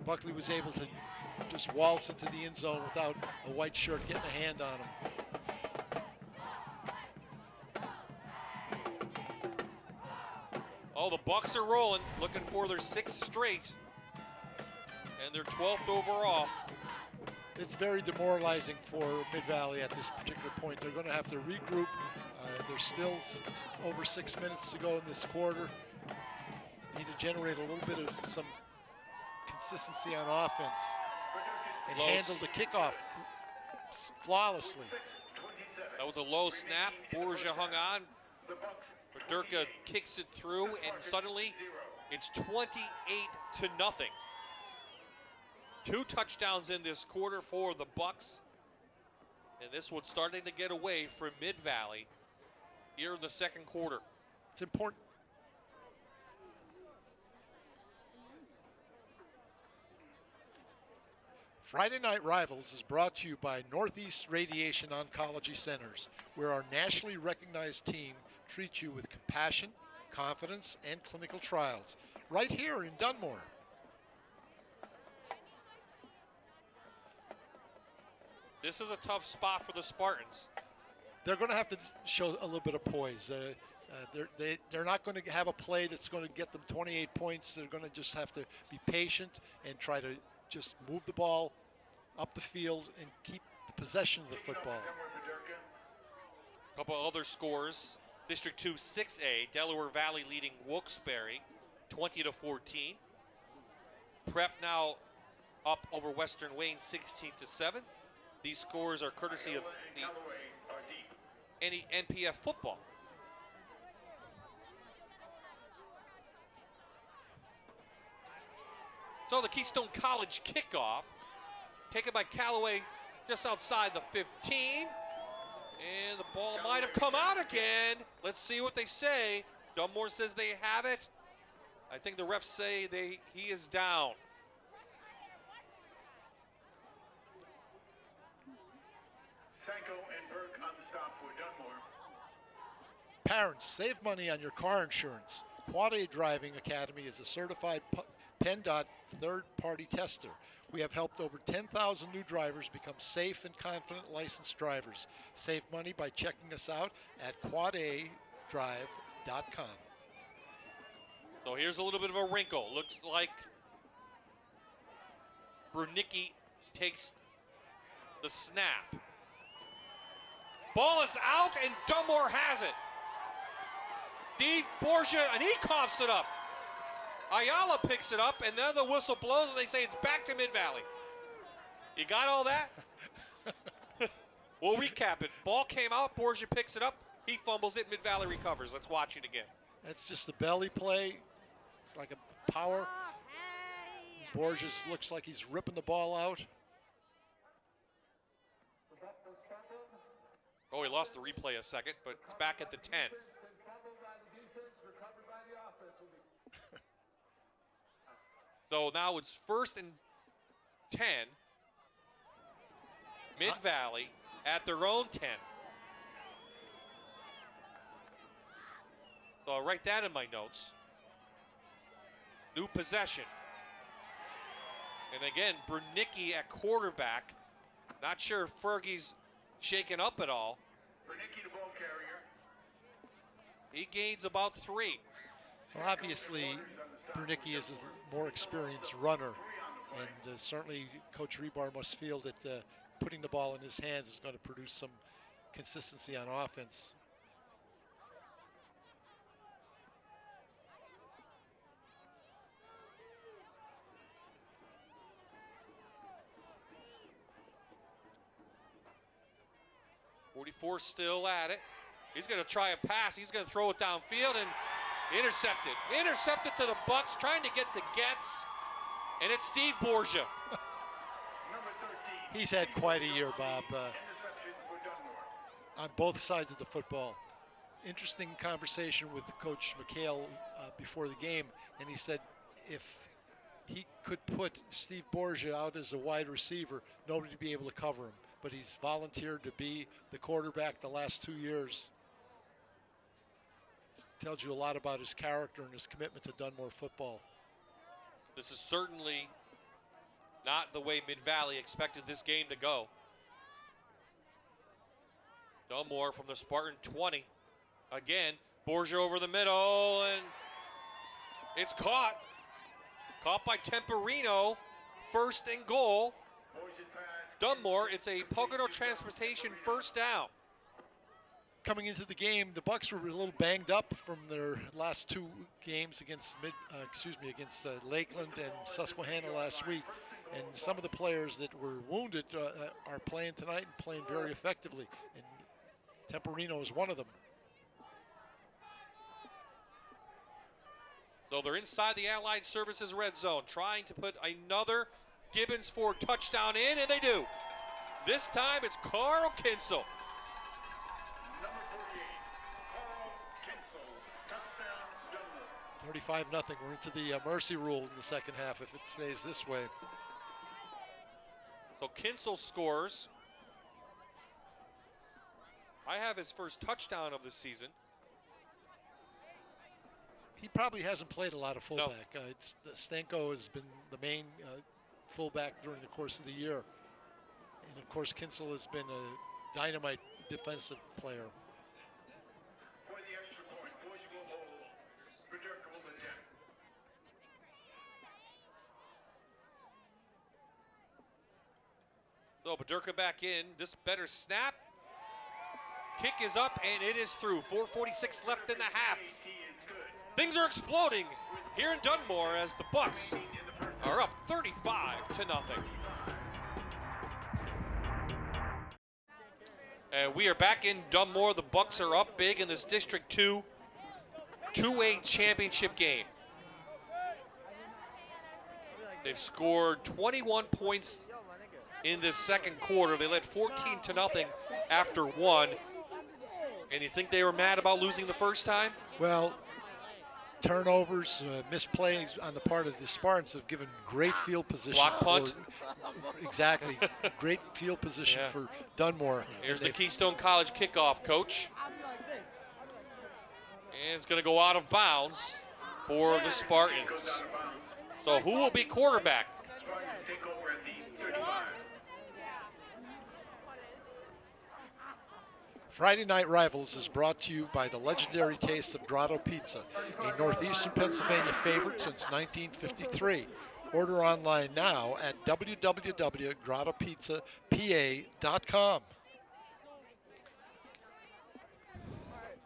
Buckley was able to just waltz into the end zone without a white shirt getting a hand on him. Oh, the Bucks are rolling, looking for their 6th straight and their 12th overall. It's very demoralizing for Mid-Valley at this particular point. They're going to have to regroup. There's still over 6 minutes to go in this quarter. Need to generate a little bit of some consistency on offense and handle the kickoff flawlessly. That was a low snap. Borgia hung on. Durka kicks it through, and suddenly it's 28-0. 2 touchdowns in this quarter for the Bucks, and this one's starting to get away from Mid-Valley here in the second quarter. It's important. Friday Night Rivals is brought to you by Northeast Radiation Oncology Centers, where our nationally recognized team treats you with compassion, confidence, and clinical trials, right here in Dunmore. This is a tough spot for the Spartans. They're going to have to show a little bit of poise. They're not going to have a play that's going to get them 28 points. They're going to just have to be patient and try to just move the ball up the field and keep the possession of the football. A couple other scores. District 2 6A, Delaware Valley leading Wilkes-Barre 20-14. Prep now up over Western Wayne 16-7. These scores are courtesy of the NPF football. So the Keystone College kickoff, taken by Callaway just outside the 15. And the ball might have come out again. Let's see what they say. Dunmore says they have it. I think the refs say he is down. Sanko and Burke on the stop for Dunmore. Parents, save money on your car insurance. Quad A Driving Academy is a certified PennDOT third-party tester. We have helped over 10,000 new drivers become safe and confident licensed drivers. Save money by checking us out at quadadrive.com. So here's a little bit of a wrinkle. Looks like Brunicki takes the snap. Ball is out, and Dunmore has it. Steve Borgia, and he coughs it up. Ayala picks it up, and then the whistle blows, and they say it's back to Mid-Valley. You got all that? We'll recap it. Ball came out, Borgia picks it up, he fumbles it, Mid-Valley recovers. Let's watch it again. That's just a belly play. It's like a power. Borges looks like he's ripping the ball out. Oh, he lost the replay a second, but it's back at the 10. So now it's 1st and 10. Mid-Valley at their own 10. So I'll write that in my notes. New possession. And again, Brunicki at quarterback. Not sure if Fergie's shaken up at all. Brunicki, the ball carrier. He gains about 3. Well, obviously, Brunicki is a more experienced runner, and certainly Coach Rebar must feel that putting the ball in his hands is going to produce some consistency on offense. 44 still at it. He's going to try a pass. He's going to throw it downfield and intercepted. Intercepted to the Bucks, trying to get to Getz. And it's Steve Borgia. He's had quite a year, Bob, on both sides of the football. Interesting conversation with Coach McHale before the game, and he said if he could put Steve Borgia out as a wide receiver, nobody would be able to cover him. But he's volunteered to be the quarterback the last 2 years. Tells you a lot about his character and his commitment to Dunmore football. This is certainly not the way Mid-Valley expected this game to go. Dunmore from the Spartan 20. Again, Borgia over the middle, and it's caught. Caught by Temperino. First and goal. Dunmore, it's a Pocono Transportation first down. Coming into the game, the Bucks were a little banged up from their last 2 games against Lakeland and Susquehanna last week, and some of the players that were wounded are playing tonight and playing very effectively, and Temperino is one of them. So they're inside the Allied Services red zone, trying to put another Gibbons Ford touchdown in, and they do. This time it's Carl Kinsel. Number 48, Carl Kinsel, touchdown, Dunmore. 35-0. We're into the mercy rule in the second half if it stays this way. So Kinsel scores. I have his first touchdown of the season. He probably hasn't played a lot of fullback. No. Stanko has been the main fullback during the course of the year. And of course, Kinsel has been a dynamite defensive player. For the extra point, Boise will hold. Predictable to 10. So Paderka back in. This better snap. Kick is up, and it is through. 4:46 left in the half. Things are exploding here in Dunmore as the Bucks are up 35-0. And we are back in Dunmore. The Bucks are up big in this District 2 2A championship game. They've scored 21 points in this second quarter. They led 14-0 after 1. And you think they were mad about losing the first time? Well, turnovers, misplays on the part of the Spartans have given great field position. Block punt. Exactly. Great field position for Dunmore. Here's the Keystone College kickoff, Coach. And it's going to go out of bounds for the Spartans. So who will be quarterback? Take over at the 35. Friday Night Rivals is brought to you by the legendary taste of Grotto Pizza, a northeastern Pennsylvania favorite since 1953. Order online now at www.grottopizzapa.com.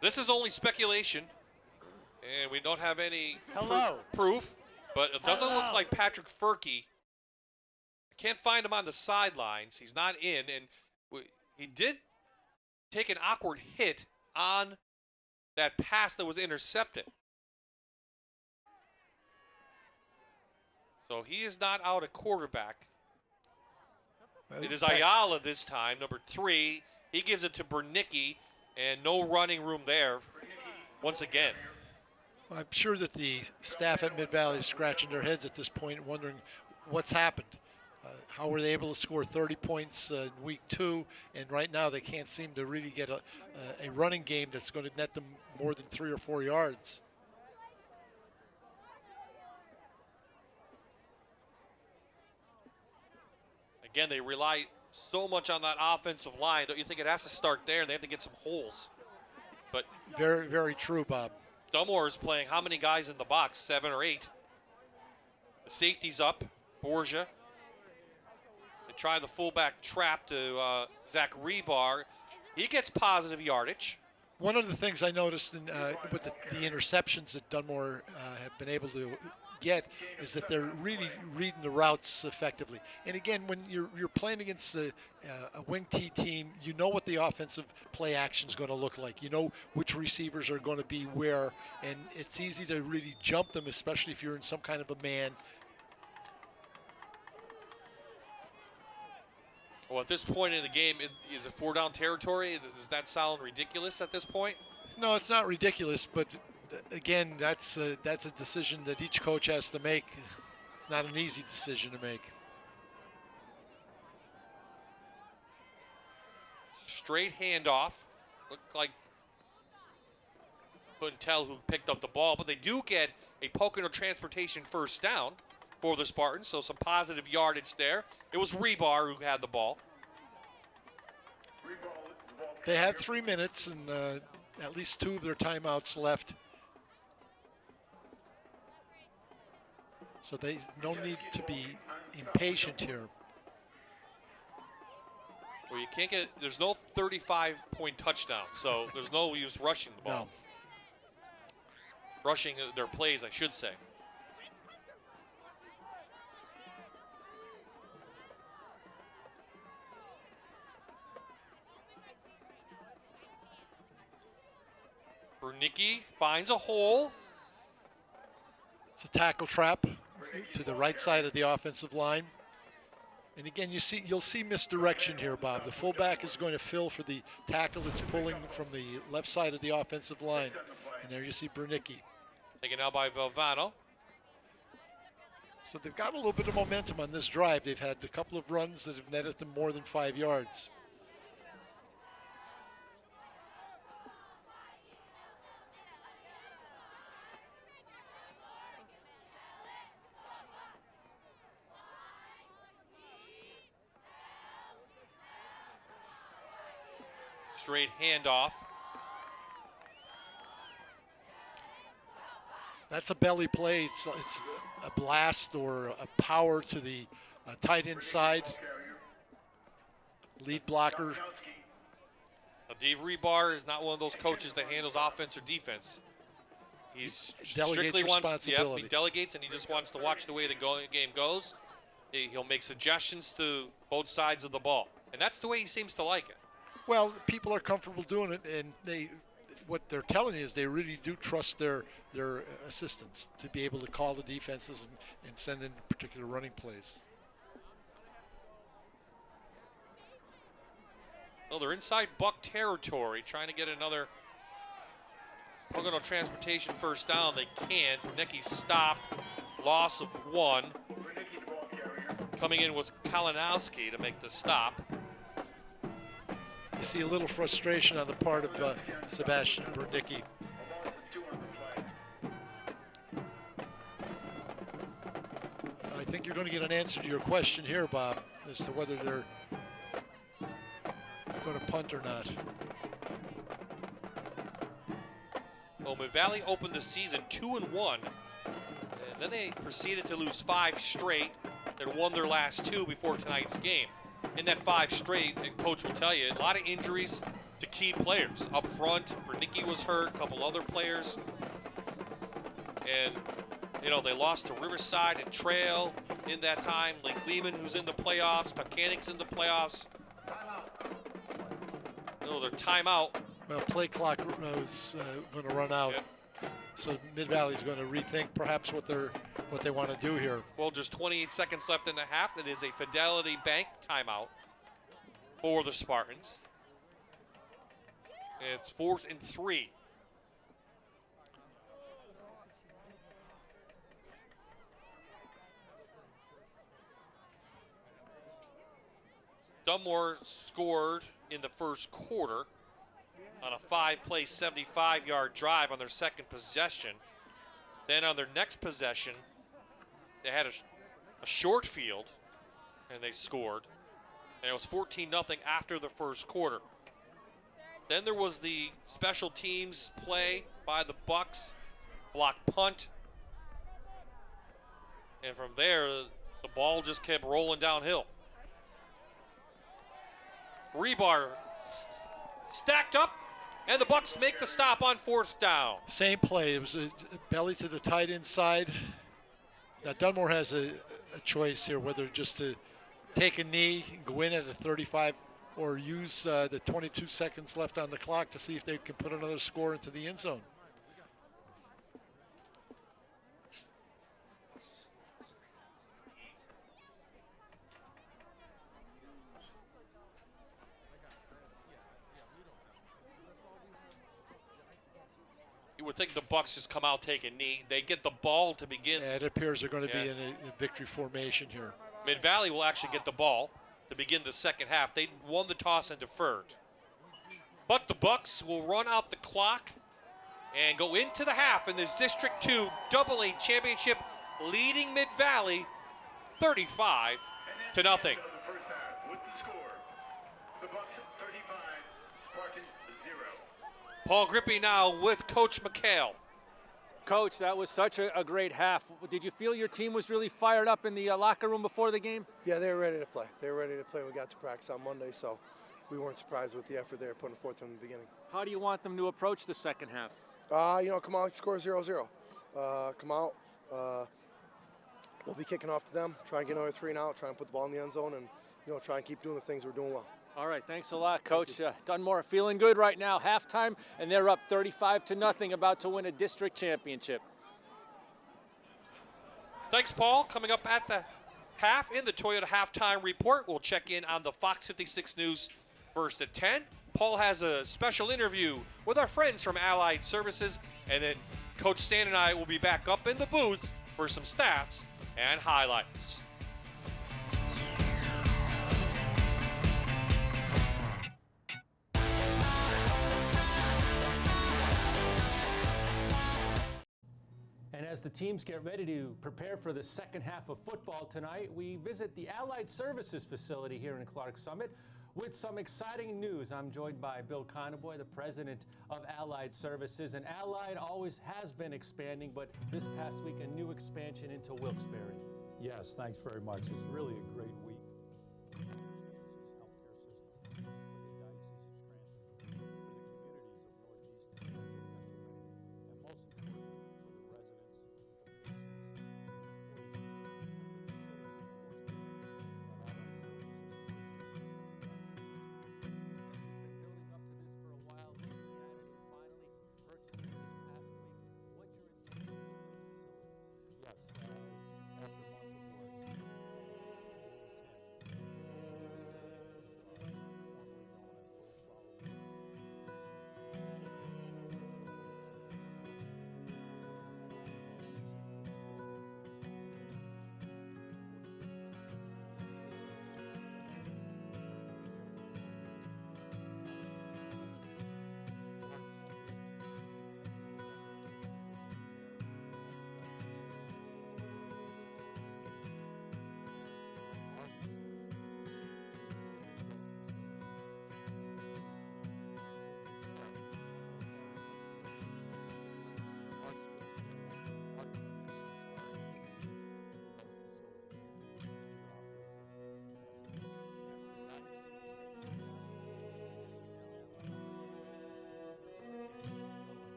This is only speculation, and we don't have any proof, but it doesn't look like Patrick Furkey. I can't find him on the sidelines. He's not in, and he did take an awkward hit on that pass that was intercepted. So he is not out at quarterback. It is Ayala this time, number 3. He gives it to Bernicki, and no running room there once again. I'm sure that the staff at Mid-Valley is scratching their heads at this point, wondering what's happened. How were they able to score 30 points in week 2, and right now they can't seem to really get a running game that's going to net them more than 3 or 4 yards. Again, they rely so much on that offensive line. Don't you think it has to start there? They have to get some holes. But very, very true, Bob. Dunmore is playing how many guys in the box? 7 or 8. The safety's up, Borgia. They try the fullback trap to Zach Rebar. He gets positive yardage. One of the things I noticed with the interceptions that Dunmore have been able to get is that they're really reading the routes effectively. And again, when you're playing against a wing T team, you know what the offensive play action is going to look like. You know which receivers are going to be where, and it's easy to really jump them, especially if you're in some kind of a man. Well, at this point in the game, is it 4-down territory? Does that sound ridiculous at this point? No, it's not ridiculous, but again, that's a decision that each coach has to make. It's not an easy decision to make. Straight handoff. Looked like couldn't tell who picked up the ball, but they do get a Pocono Transportation first down for the Spartans, so some positive yardage there. It was Rebar who had the ball. They have 3 minutes and at least 2 of their timeouts left. So they no need to be impatient here. Well, you can't get, there's no 35-point touchdown, so there's no use rushing the ball. No. Rushing their plays, I should say. Bernicki finds a hole. It's a tackle trap to the right side of the offensive line. And again, you'll see misdirection here, Bob. The fullback is going to fill for the tackle that's pulling from the left side of the offensive line. And there you see Bernicki. Taken out by Valvano. So they've got a little bit of momentum on this drive. They've had a couple of runs that have netted them more than 5 yards. Straight handoff. That's a belly play. It's a blast or a power to the tight end side. Lead blocker. Now, Dave Rebar is not one of those coaches that handles offense or defense. He's strictly responsibility. he delegates, and he just wants to watch the way the game goes. He'll make suggestions to both sides of the ball, and that's the way he seems to like it. Well, people are comfortable doing it, and what they're telling you is they really do trust their assistants to be able to call the defenses and send in particular running plays. Well, they're inside Buck territory, trying to get another Pocono Transportation first down. They can't. Bernicki stopped, loss of 1. Coming in was Kalinowski to make the stop. You see a little frustration on the part of Sebastian Bernicki. I think you're going to get an answer to your question here, Bob, as to whether they're going to punt or not. Well, Mid-Valley opened the season 2-1, and then they proceeded to lose 5 straight, then won their last 2 before tonight's game. In that 5 straight, and Coach will tell you, a lot of injuries to key players. Up front, Bernicki was hurt, a couple other players. And, you know, they lost to Riverside and Trail in that time. Lake Lehman, who's in the playoffs. Tuckanic's in the playoffs. No, their timeout. Well, play clock was going to run out. Yep. So Mid-Valley's going to rethink perhaps what they want to do here. Well, just 28 seconds left in the half. It is a Fidelity Bank timeout for the Spartans. It's 4th and 3. Dunmore scored in the first quarter on a 5-play, 75-yard drive on their second possession. Then on their next possession, they had a short field, and they scored. And it was 14-0 after the first quarter. Then there was the special teams play by the Bucks, block punt. And from there, the ball just kept rolling downhill. Rebar stacked up, and the Bucks make the stop on 4th down. Same play. It was a belly to the tight end side. Now Dunmore has a choice here whether just to take a knee and go in at a 35 or use the 22 seconds left on the clock to see if they can put another score into the end zone. You would think the Bucks just come out, take a knee. They get the ball to begin. Yeah, it appears they're going to be in a victory formation here. Mid-Valley will actually get the ball to begin the second half. They won the toss and deferred. But the Bucks will run out the clock and go into the half in this District 2 AA championship, leading Mid-Valley 35-0. Of the first half with the score, the Bucks 35, Spartans 0. Paul Grippy now with Coach McHale. Coach, that was such a great half. Did you feel your team was really fired up in the locker room before the game? Yeah, they were ready to play. They were ready to play. We got to practice on Monday, so we weren't surprised with the effort they were putting forth from the beginning. How do you want them to approach the second half? Come out, score 0-0. Come out. We'll be kicking off to them, try and get another 3 and out, try and put the ball in the end zone, and try and keep doing the things we're doing well. All right, thanks a lot, Coach. Dunmore feeling good right now. Halftime, and they're up 35-0, about to win a district championship. Thanks, Paul. Coming up at the half in the Toyota Halftime Report, we'll check in on the Fox 56 News first at 10. Paul has a special interview with our friends from Allied Services, and then Coach Stan and I will be back up in the booth for some stats and highlights. And as the teams get ready to prepare for the second half of football tonight, we visit the Allied Services facility here in Clark Summit with some exciting news. I'm joined by Bill Conboy, the president of Allied Services. And Allied always has been expanding, but this past week, a new expansion into Wilkes-Barre. Yes, thanks very much. It's really a great week.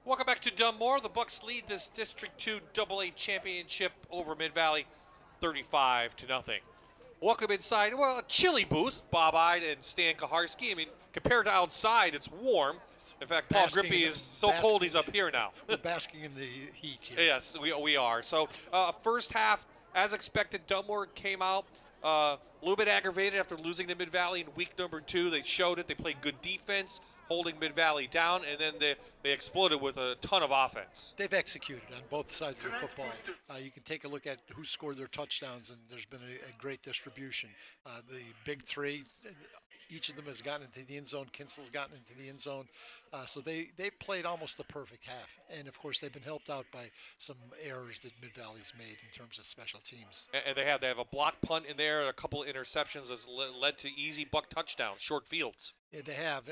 Welcome back to Dunmore. The Bucks lead this District 2 AA championship over Mid-Valley 35-0. Welcome inside. Well, a chilly booth. Bob Ide and Stan Kaharski. I mean, compared to outside, it's warm. In fact, Paul Grippy is so cold he's up here now. We're basking in the heat here. Yes, we are. So first half, as expected, Dunmore came out a little bit aggravated after losing to Mid-Valley in week number 2. They showed it. They played good defense, holding Mid-Valley down, and then they exploded with a ton of offense. They've executed on both sides of the football. You can take a look at who scored their touchdowns, and there's been a great distribution. The big three, each of them has gotten into the end zone. Kinsel's gotten into the end zone. So they've played almost the perfect half. And, of course, they've been helped out by some errors that Mid-Valley's made in terms of special teams. And they have a block punt in there, a couple of interceptions that's led to easy Buck touchdowns, short fields. Yeah, they have.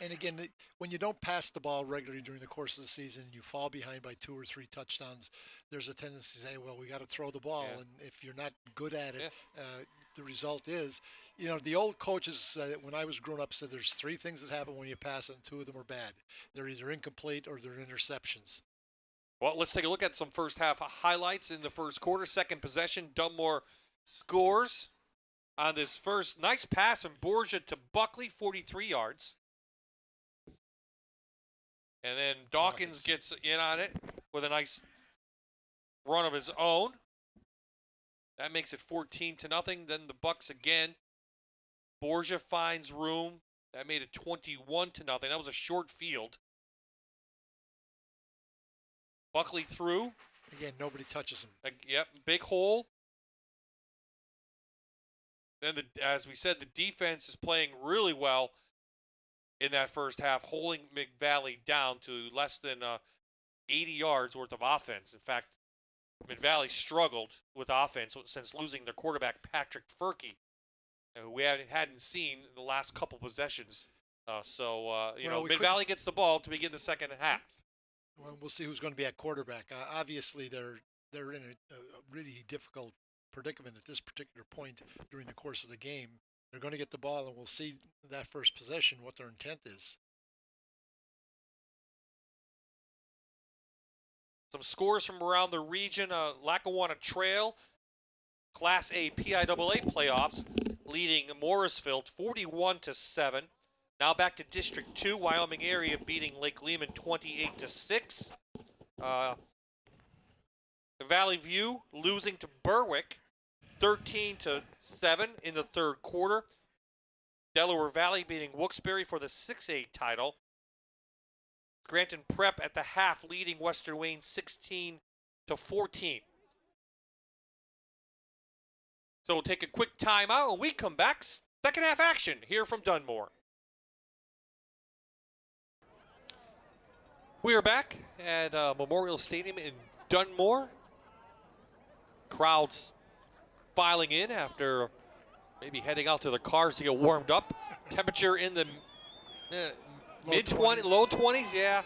And again, when you don't pass the ball regularly during the course of the season, you fall behind by 2 or 3 touchdowns, there's a tendency to say, well, we got to throw the ball. Yeah. And if you're not good at it, the result is, the old coaches, when I was growing up, said there's 3 things that happen when you pass it, and 2 of them are bad. They're either incomplete or they're interceptions. Well, let's take a look at some first half highlights in the first quarter. Second possession, Dunmore scores on this first nice pass from Borgia to Buckley, 43 yards. And then Dawkins gets in on it with a nice run of his own. That makes it 14-0. Then the Bucks again. Borgia finds room. That made it 21-0. That was a short field. Buckley threw. Again, nobody touches him. Yep, big hole. Then, as we said, the defense is playing really well in that first half, holding Mid-Valley down to less than 80 yards worth of offense. In fact, Mid-Valley struggled with offense since losing their quarterback, Patrick Furkey, who we hadn't seen in the last couple possessions. Mid-Valley gets the ball to begin the second half. Well, we'll see who's going to be at quarterback. Obviously, they're in a really difficult predicament at this particular point during the course of the game. They're going to get the ball, and we'll see that first possession what their intent is. Some scores from around the region. Lackawanna Trail, Class A PIAA playoffs, leading Morrisville 41-7. Now back to District 2, Wyoming area beating Lake Lehman 28-6. Valley View losing to Berwick 13-7 in the third quarter. Delaware Valley beating Wilkes-Barre for the 6A title. Granton Prep at the half leading Western Wayne 16-14. So we'll take a quick timeout. When we come back, second half action here from Dunmore. We are back at Memorial Stadium in Dunmore. Crowds filing in after maybe heading out to the cars to get warmed up. Temperature in the low 20s, yeah.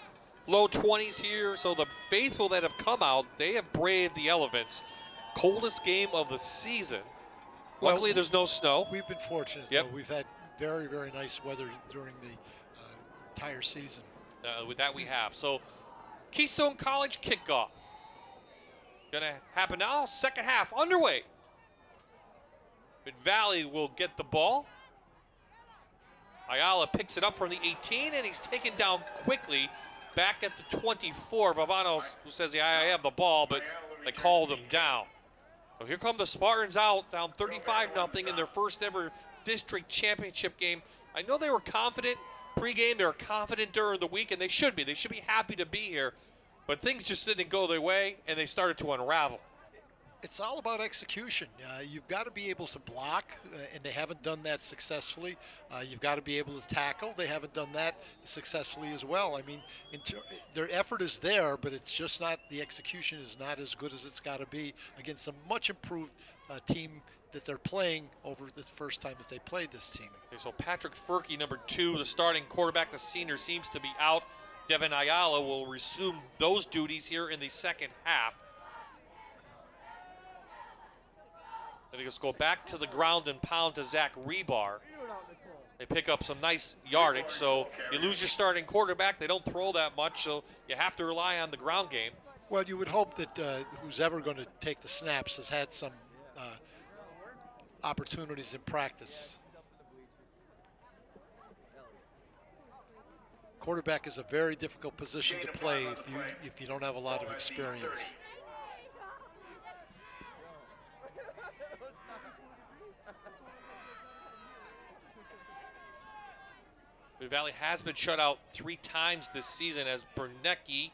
Low 20s here. So the faithful that have come out, they have braved the elements. Coldest game of the season. Luckily, there's no snow. We've been fortunate, though. We've had very, very nice weather during the entire season. With that, we have. So, Keystone College kickoff. Going to happen now. Second half underway. Mid-Valley will get the ball. Ayala picks it up from the 18, and he's taken down quickly back at the 24. Vavanos, who says, yeah, I have the ball, but they called him down. So here come the Spartans out, down 35-0 in their first ever district championship game. I know they were confident pre-game. They were confident during the week, and they should be. They should be happy to be here. But things just didn't go their way, and they started to unravel. It's all about execution. You've got to be able to block, and they haven't done that successfully. You've got to be able to tackle. They haven't done that successfully as well. I mean, their effort is there, but it's just not, the execution is not as good as it's got to be against a much improved team that they're playing over the first time that they played this team. Okay, so Patrick Furkey, number 2, the starting quarterback, the senior, seems to be out. Devin Ayala will resume those duties here in the second half. Then he just go back to the ground and pound to Zach Rebar. They pick up some nice yardage, so you lose your starting quarterback. They don't throw that much, so you have to rely on the ground game. Well, you would hope that who's ever going to take the snaps has had some opportunities in practice. Quarterback is a very difficult position to play if you don't have a lot of experience. Mid Valley has been shut out 3 times this season as Bernecki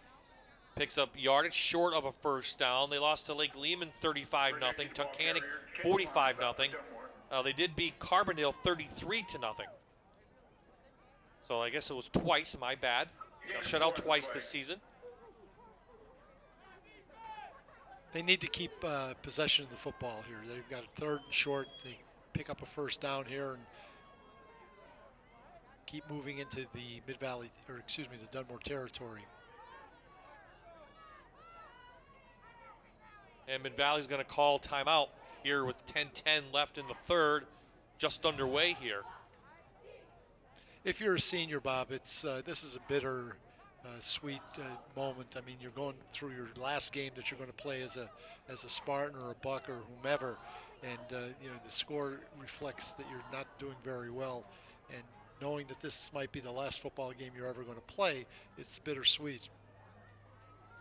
picks up yardage short of a first down. They lost to Lake Lehman 35-0, Tunkhannock 45-0. They did beat Carbondale 33-0. So I guess it was twice, my bad. Got shut out twice this season. They need to keep possession of the football here. They've got a 3rd and short. They pick up a first down here and keep moving into the Mid-Valley, or excuse me, the Dunmore territory. And Mid-Valley's going to call timeout here with 10:10 left in the 3rd, just underway here. If you're a senior, Bob, it's this is a bitter, sweet moment. I mean, you're going through your last game that you're going to play as a Spartan or a Buck or whomever, and you know, the score reflects that you're not doing very well. And knowing that this might be the last football game you're ever going to play, it's bittersweet.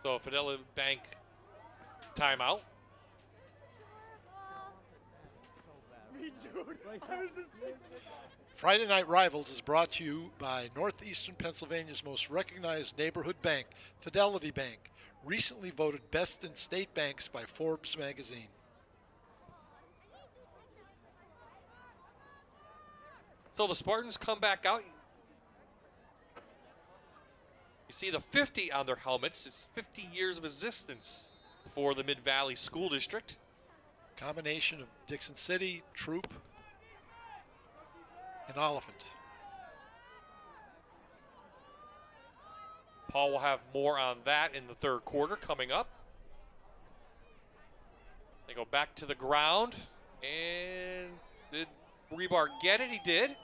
So Fidelity Bank timeout. Friday Night Rivals is brought to you by Northeastern Pennsylvania's most recognized neighborhood bank, Fidelity Bank, recently voted best in state banks by Forbes magazine. So the Spartans come back out. You see the 50 on their helmets. It's 50 years of existence for the Mid-Valley School District. Combination of Dixon City, Troop, and Oliphant. Paul will have more on that in the 3rd quarter coming up. They go back to the ground, and did Rebar get it? He did.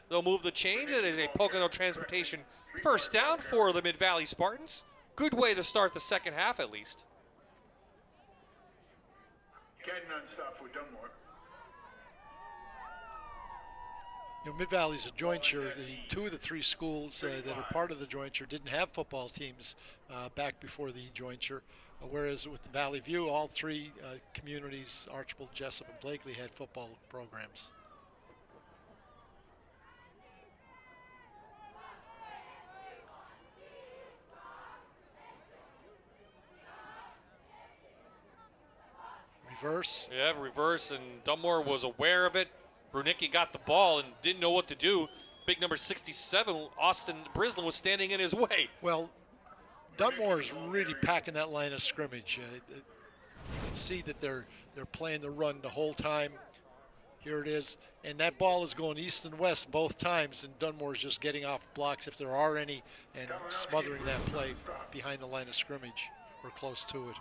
They'll move the chains. It is a Pocono Transportation first down for the Mid-Valley Spartans. Good way to start the second half, at least. Cannon on stop for Dunmore. You know, Mid-Valley's a jointure. The 2 of the 3 schools that are part of the jointure didn't have football teams back before the jointure, whereas with Valley View, all 3 communities, Archibald, Jessup, and Blakely, had football programs. Reverse. Yeah, reverse, and Dunmore was aware of it. Brunicki got the ball and didn't know what to do. Big number 67, Austin Brislin, was standing in his way. Well, Dunmore is really packing that line of scrimmage. You can see that they're playing the run the whole time. Here it is, and that ball is going east and west both times, and Dunmore is just getting off blocks if there are any, and smothering that play behind the line of scrimmage or close to it.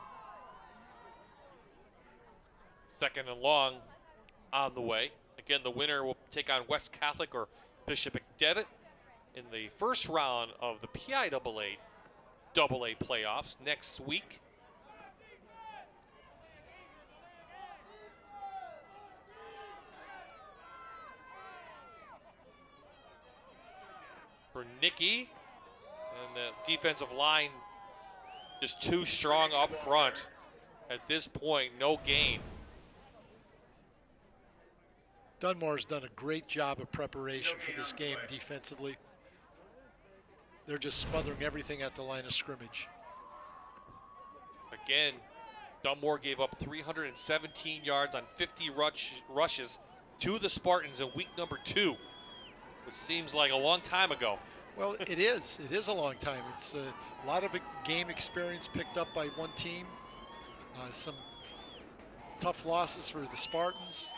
2nd and long on the way. Again, the winner will take on West Catholic or Bishop McDevitt in the first round of the PIAA AA playoffs next week. Bernicki, and the defensive line just too strong up front. At this point, no gain. Dunmore's done a great job of preparation for this game defensively. They're just smothering everything at the line of scrimmage. Again, Dunmore gave up 317 yards on 50 rushes to the Spartans in week number 2, which seems like a long time ago. Well, it is. It is a long time. It's a lot of game experience picked up by one team. Some tough losses for the Spartans.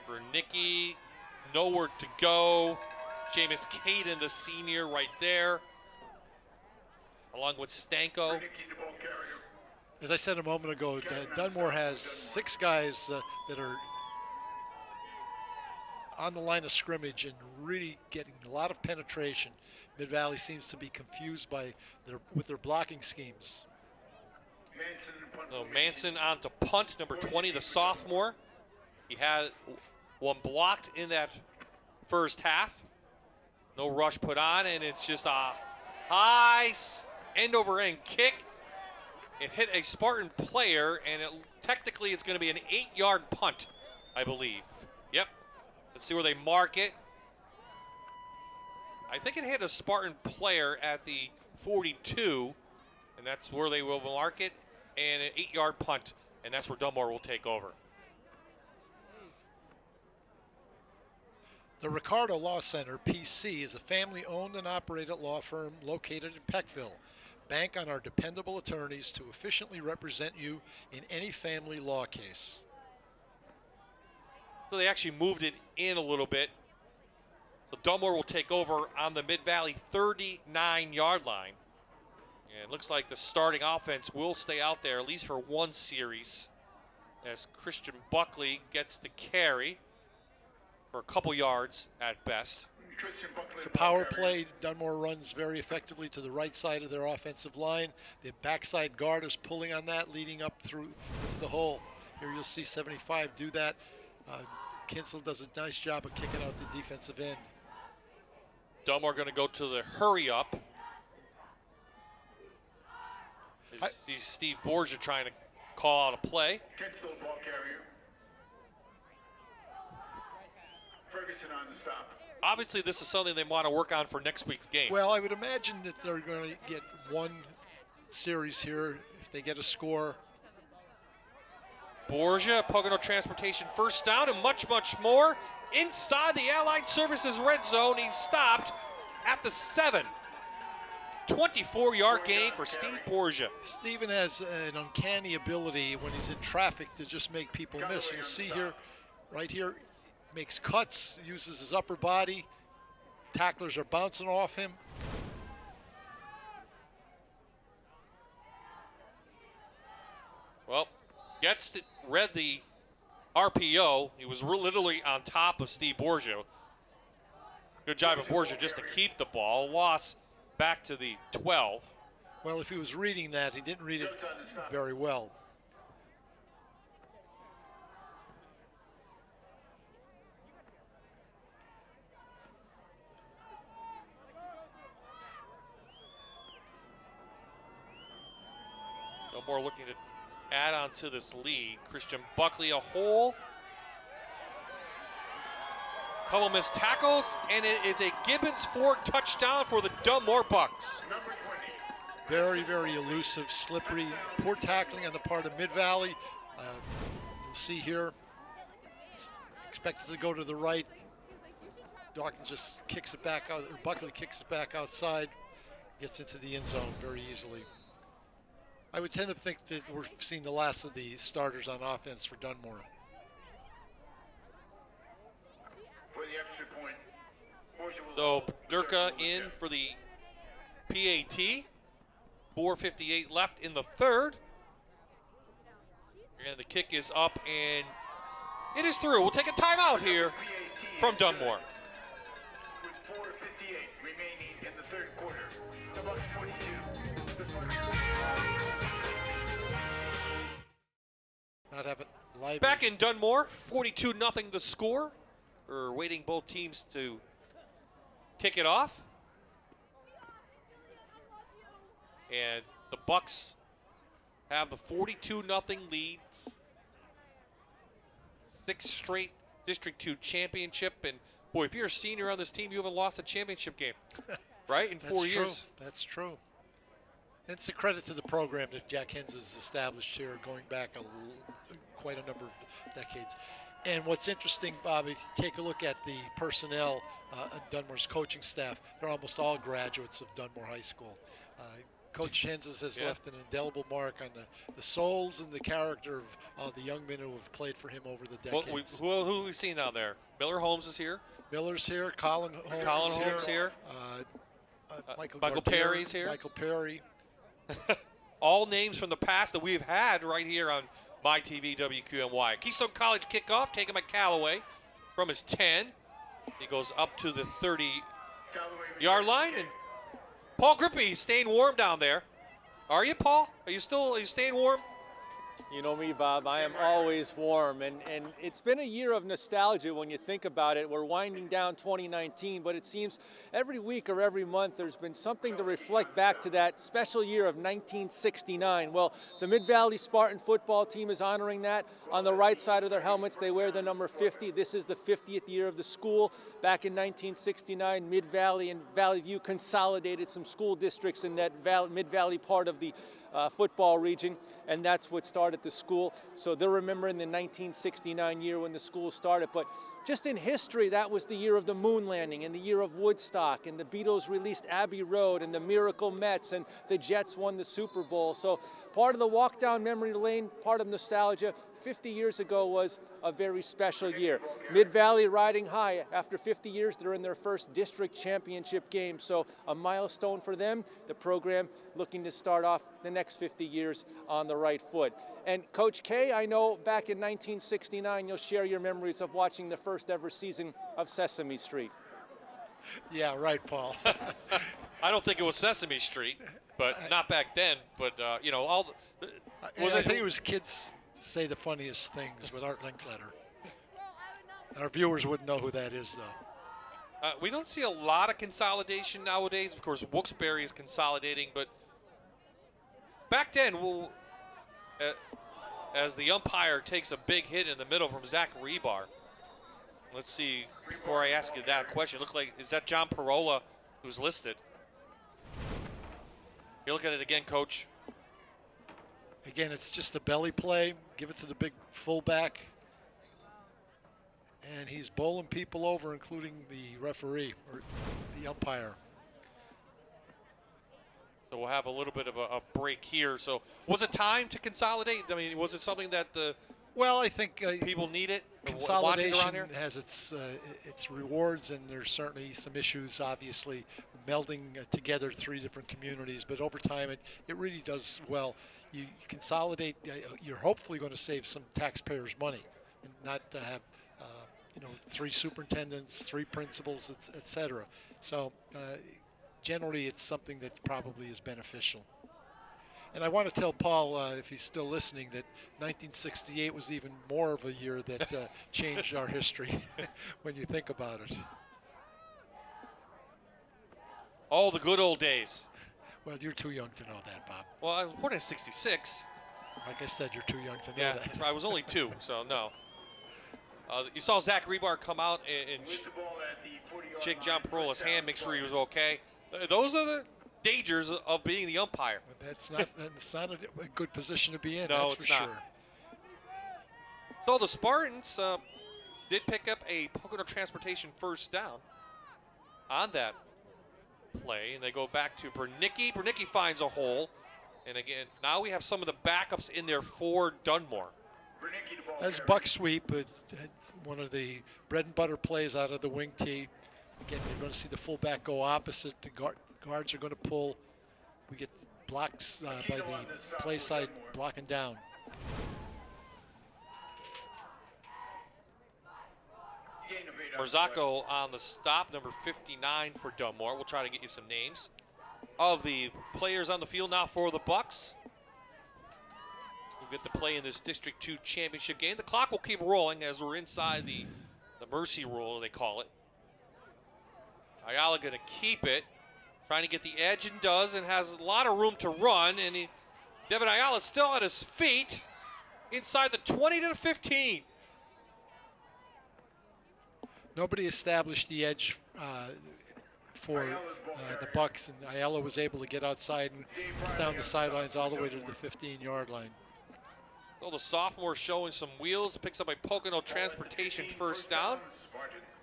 Bernicki, nowhere to go. Jameis Caden, the senior, right there, along with Stanko. As I said a moment ago, Dunmore has 6 guys that are on the line of scrimmage and really getting a lot of penetration. Mid-Valley seems to be confused with their blocking schemes. So Manson on to punt, number 20, the sophomore. He had one blocked in that first half. No rush put on, and it's just a high end-over-end kick. It hit a Spartan player, and technically it's going to be an 8-yard punt, I believe. Yep. Let's see where they mark it. I think it hit a Spartan player at the 42, and that's where they will mark it, and an 8-yard punt, and that's where Dunmore will take over. The Ricardo Law Center, PC, is a family-owned and operated law firm located in Peckville. Bank on our dependable attorneys to efficiently represent you in any family law case. So they actually moved it in a little bit. So Dunmore will take over on the Mid-Valley 39-yard line. And it looks like the starting offense will stay out there at least for one series as Christian Buckley gets the carry for a couple yards at best. It's a power play. Dunmore runs very effectively to the right side of their offensive line. The backside guard is pulling on that, leading up through the hole. Here you'll see 75 do that. Kinsel does a nice job of kicking out the defensive end. Dunmore going to go to the hurry up. See Steve Borgia trying to call out a play. Kinsel, ball carrier. Ferguson on the stop. Obviously, this is something they want to work on for next week's game. Well, I would imagine that they're going to get one series here if they get a score. Borgia, Pocono Transportation first down and much, much more. Inside the Allied Services red zone, he's stopped at the 7. 24-yard gain for Steve Borgia. Steven has an uncanny ability when he's in traffic to just make people miss. You'll see here, right here, makes cuts, uses his upper body. Tacklers are bouncing off him. Well, read the RPO. He was literally on top of Steve Borgia. Good job of Borgia just to keep the ball. Loss back to the 12. Well, if he was reading that, he didn't read it very well. No more looking to add on to this lead. Christian Buckley a hole. Couple missed tackles, and it is a Gibbons Ford touchdown for the Dunmore Bucks. Very, very elusive, slippery, poor tackling on the part of Mid-Valley. You'll see here, expected to go to the right. Dawkins just kicks it back out, or Buckley kicks it back outside, gets into the end zone very easily. I would tend to think that we're seeing the last of the starters on offense for Dunmore. For the extra point. So Durka in for the PAT. 4:58 left in the third. And the kick is up and it is through. We'll take a timeout here from Dunmore. With 4:58 remaining in the third quarter. The Bucks 42. Not have it live. Back in Dunmore, 42-0 the score. We're waiting both teams to kick it off. And the Bucks have the 42-0 lead. 6th straight District 2 championship. And boy, if you're a senior on this team, you haven't lost a championship game, right? In 4 years. That's true. It's a credit to the program that Jack Hens has established here, going back quite a number of decades. And what's interesting, Bob, if you take a look at the personnel at Dunmore's coaching staff, they're almost all graduates of Dunmore High School. Coach Hens has left an indelible mark on the souls and the character of all the young men who have played for him over the decades. Who have we seen out there? Miller Holmes is here. Miller's here. Colin Holmes is here. Michael Perry's here. Michael Perry. all names from the past that we've had right here on My TV WQMY. Keystone College kickoff taken by Callaway from his 10. He goes up to the 30-yard line, and Paul Grippy staying warm down there. Are you, Paul? Are you staying warm? You know me, Bob, I am always warm, and it's been a year of nostalgia when you think about it. We're winding down 2019, but it seems every week or every month there's been something to reflect back to that special year of 1969. Well, the Mid-Valley Spartan football team is honoring that. On the right side of their helmets, they wear the number 50. This is the 50th year of the school. Back in 1969, Mid-Valley and Valley View consolidated some school districts in that Mid-Valley part of the football region, and that's what started the school. So they're remembering the 1969 year when the school started. But just in history, that was the year of the moon landing and the year of Woodstock, and the Beatles released Abbey Road, and the Miracle Mets, and the Jets won the Super Bowl. So part of the walk down memory lane, part of nostalgia. 50 years ago was a very special year. Mid-Valley riding high. After 50 years, they're in their first district championship game. So a milestone for them. The program looking to start off the next 50 years on the right foot. And Coach K, I know back in 1969, you'll share your memories of watching the first ever season of Sesame Street. Yeah, right, Paul. I don't think it was Sesame Street, but not back then. But, you know, all the, I think it was kids say the funniest things with Art Linkletter. Our viewers wouldn't know who that is, though. We don't see a lot of consolidation nowadays. Of course, Wilkes-Barre is consolidating, but back then, as the umpire takes a big hit in the middle from Zach Rebar. Let's see, before I ask you that question, look like, is that John Parola who's listed? You look at it again, Coach. Again, it's just a belly play. Give it to the big fullback. And he's bowling people over, including the referee or the umpire. So we'll have a little bit of a break here. So was it time to consolidate? I mean, was it something that the I think people need it? Consolidation has its rewards, and there's certainly some issues, obviously, melding together three different communities. But over time, it really does well. You consolidate, you're hopefully going to save some taxpayers' money and not have, three superintendents, three principals, et cetera. So generally, it's something that probably is beneficial. And I want to tell Paul, if he's still listening, that 1968 was even more of a year that changed our history when you think about it. Oh, the good old days. Well, you're too young to know that, Bob. Well, I was born in '66. Like I said, you're too young to know that. I was only 2, so no. You saw Zach Rebar come out and shake John Parola's hand, make sure he was okay. Those are the dangers of being the umpire. That's not a good position to be in, no, that's it's for not. sure. So the Spartans did pick up a Pocono Transportation first down on that play, and they go back to Bernicki. Bernicki finds a hole, and again, now we have some of the backups in there for Dunmore. That's buck sweep, one of the bread and butter plays out of the wing tee. Again, you're going to see the fullback go opposite. The guards are going to pull. We get blocks by the play side blocking down. Marzocco on the stop, number 59 for Dunmore. We'll try to get you some names of the players on the field now for the Bucks. We'll get to play in this District 2 championship game. The clock will keep rolling as we're inside the mercy rule, they call it. Ayala going to keep it, trying to get the edge, and does, and has a lot of room to run. And Devin Ayala still at his feet inside the 20 to the 15. Nobody established the edge for the Bucks, and Ayala was able to get outside and down the sidelines all the way to the 15-yard line. So the sophomore showing some wheels, picks up a Pocono Transportation first down.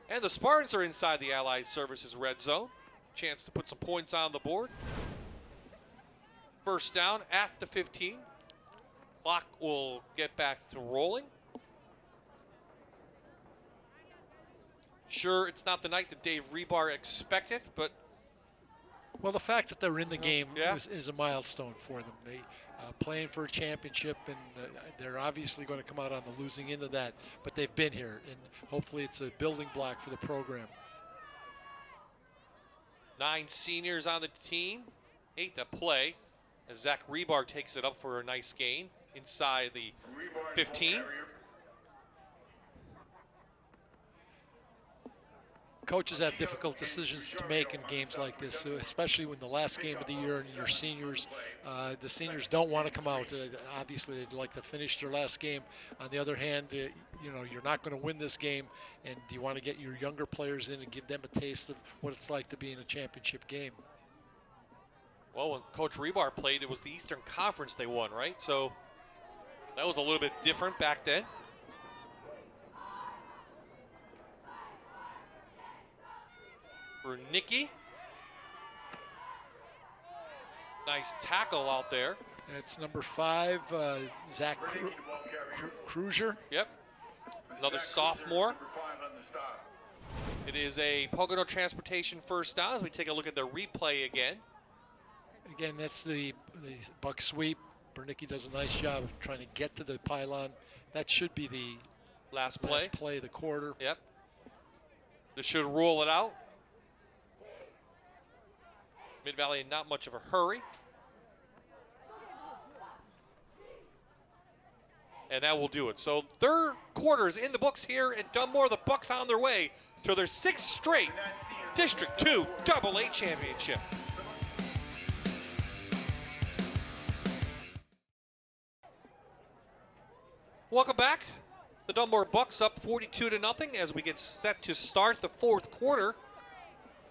And the Spartans are inside the Allied Services red zone. Chance to put some points on the board. First down at the 15. Clock will get back to rolling. Sure, it's not the night that Dave Rebar expected, but Well, the fact that they're in the game Yeah. is a milestone for them. They playing for a championship, and they're obviously going to come out on the losing end of that. But they've been here, and hopefully it's a building block for the program. 9 seniors on the team, 8 that play. As Zach Rebar takes it up for a nice gain inside the 15. Coaches have difficult decisions to make in games like this, so especially when the last game of the year and your seniors, the seniors don't want to come out. Obviously, they'd like to finish their last game. On the other hand, you know, you're not going to win this game, and you want to get your younger players in and give them a taste of what it's like to be in a championship game. Well, when Coach Rebar played, it was the Eastern Conference they won, right? So that was a little bit different back then. For Nicky. Nice tackle out there. That's number 5, Zach Kruger. Yep. Another sophomore. It is a Pocono Transportation first down as we take a look at the replay again. Again, that's the buck sweep. Bernicki does a nice job of trying to get to the pylon. That should be the last play of the quarter. Yep. This should rule it out. Mid-Valley in not much of a hurry. And that will do it. So third quarter's in the books here at Dunmore. The Bucks on their way to their 6th straight District 2 AA championship. Welcome back. The Dunmore Bucks up 42-0 as we get set to start the 4th quarter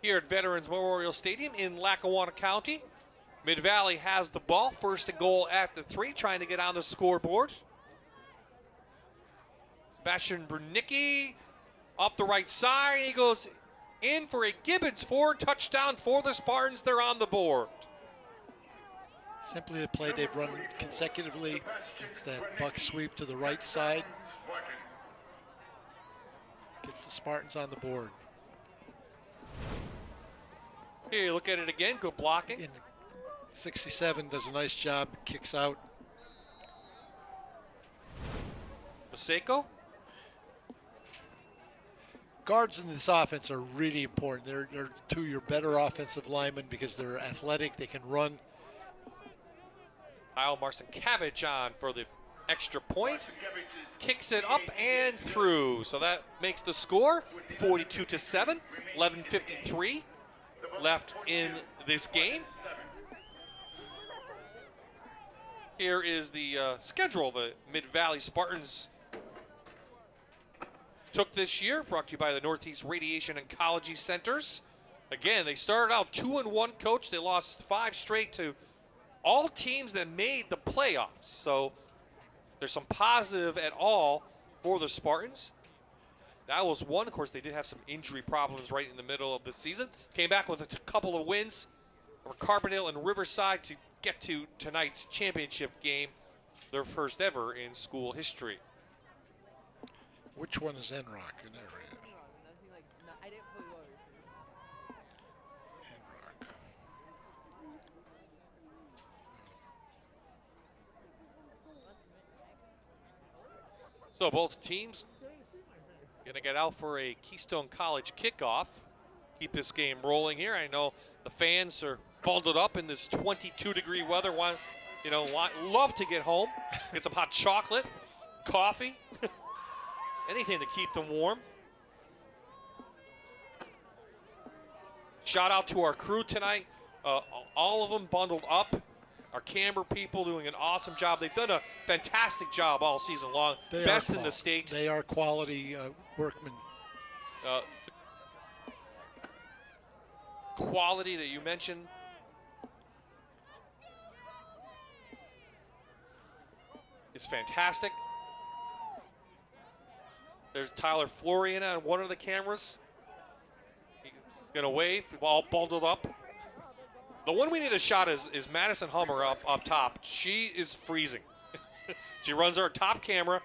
here at Veterans Memorial Stadium in Lackawanna County. Mid-Valley has the ball, 1st and goal at the 3, trying to get on the scoreboard. Sebastian Bernicki off the right side. He goes in for a Gibbons 4 touchdown for the Spartans. They're on the board. Simply the play they've run consecutively. It's that buck sweep to the right side. Gets the Spartans on the board. Here you look at it again. Good blocking. 67 does a nice job. Kicks out. Maseko. Guards in this offense are really important. They're two of your better offensive linemen because they're athletic. They can run. Kyle Marcinkevich on for the extra point. Kicks it up and through. So that makes the score 42-7. 11:53 left in this game. Here is the schedule the Mid-Valley Spartans took this year, brought to you by the Northeast Radiation Oncology Centers. Again, they started out 2-1, coach. They lost 5 straight to all teams that made the playoffs. So there's some positive at all for the Spartans. That was one. Of course, they did have some injury problems right in the middle of the season. Came back with a couple of wins over Carbondale and Riverside to get to tonight's championship game, their first ever in school history. Which one is Enrock in there? So both teams going to get out for a Keystone College kickoff. Keep this game rolling here. I know the fans are bundled up in this 22-degree weather. Love to get home, get some hot chocolate, coffee, anything to keep them warm. Shout out to our crew tonight. All of them bundled up. Our camera people doing an awesome job. They've done a fantastic job all season long. Best in the state. They are quality workmen. Quality that you mentioned. Is fantastic. There's Tyler Florian on one of the cameras. He's going to wave, all bundled up. The one we need a shot is Madison Hummer up top. She is freezing. She runs our top camera.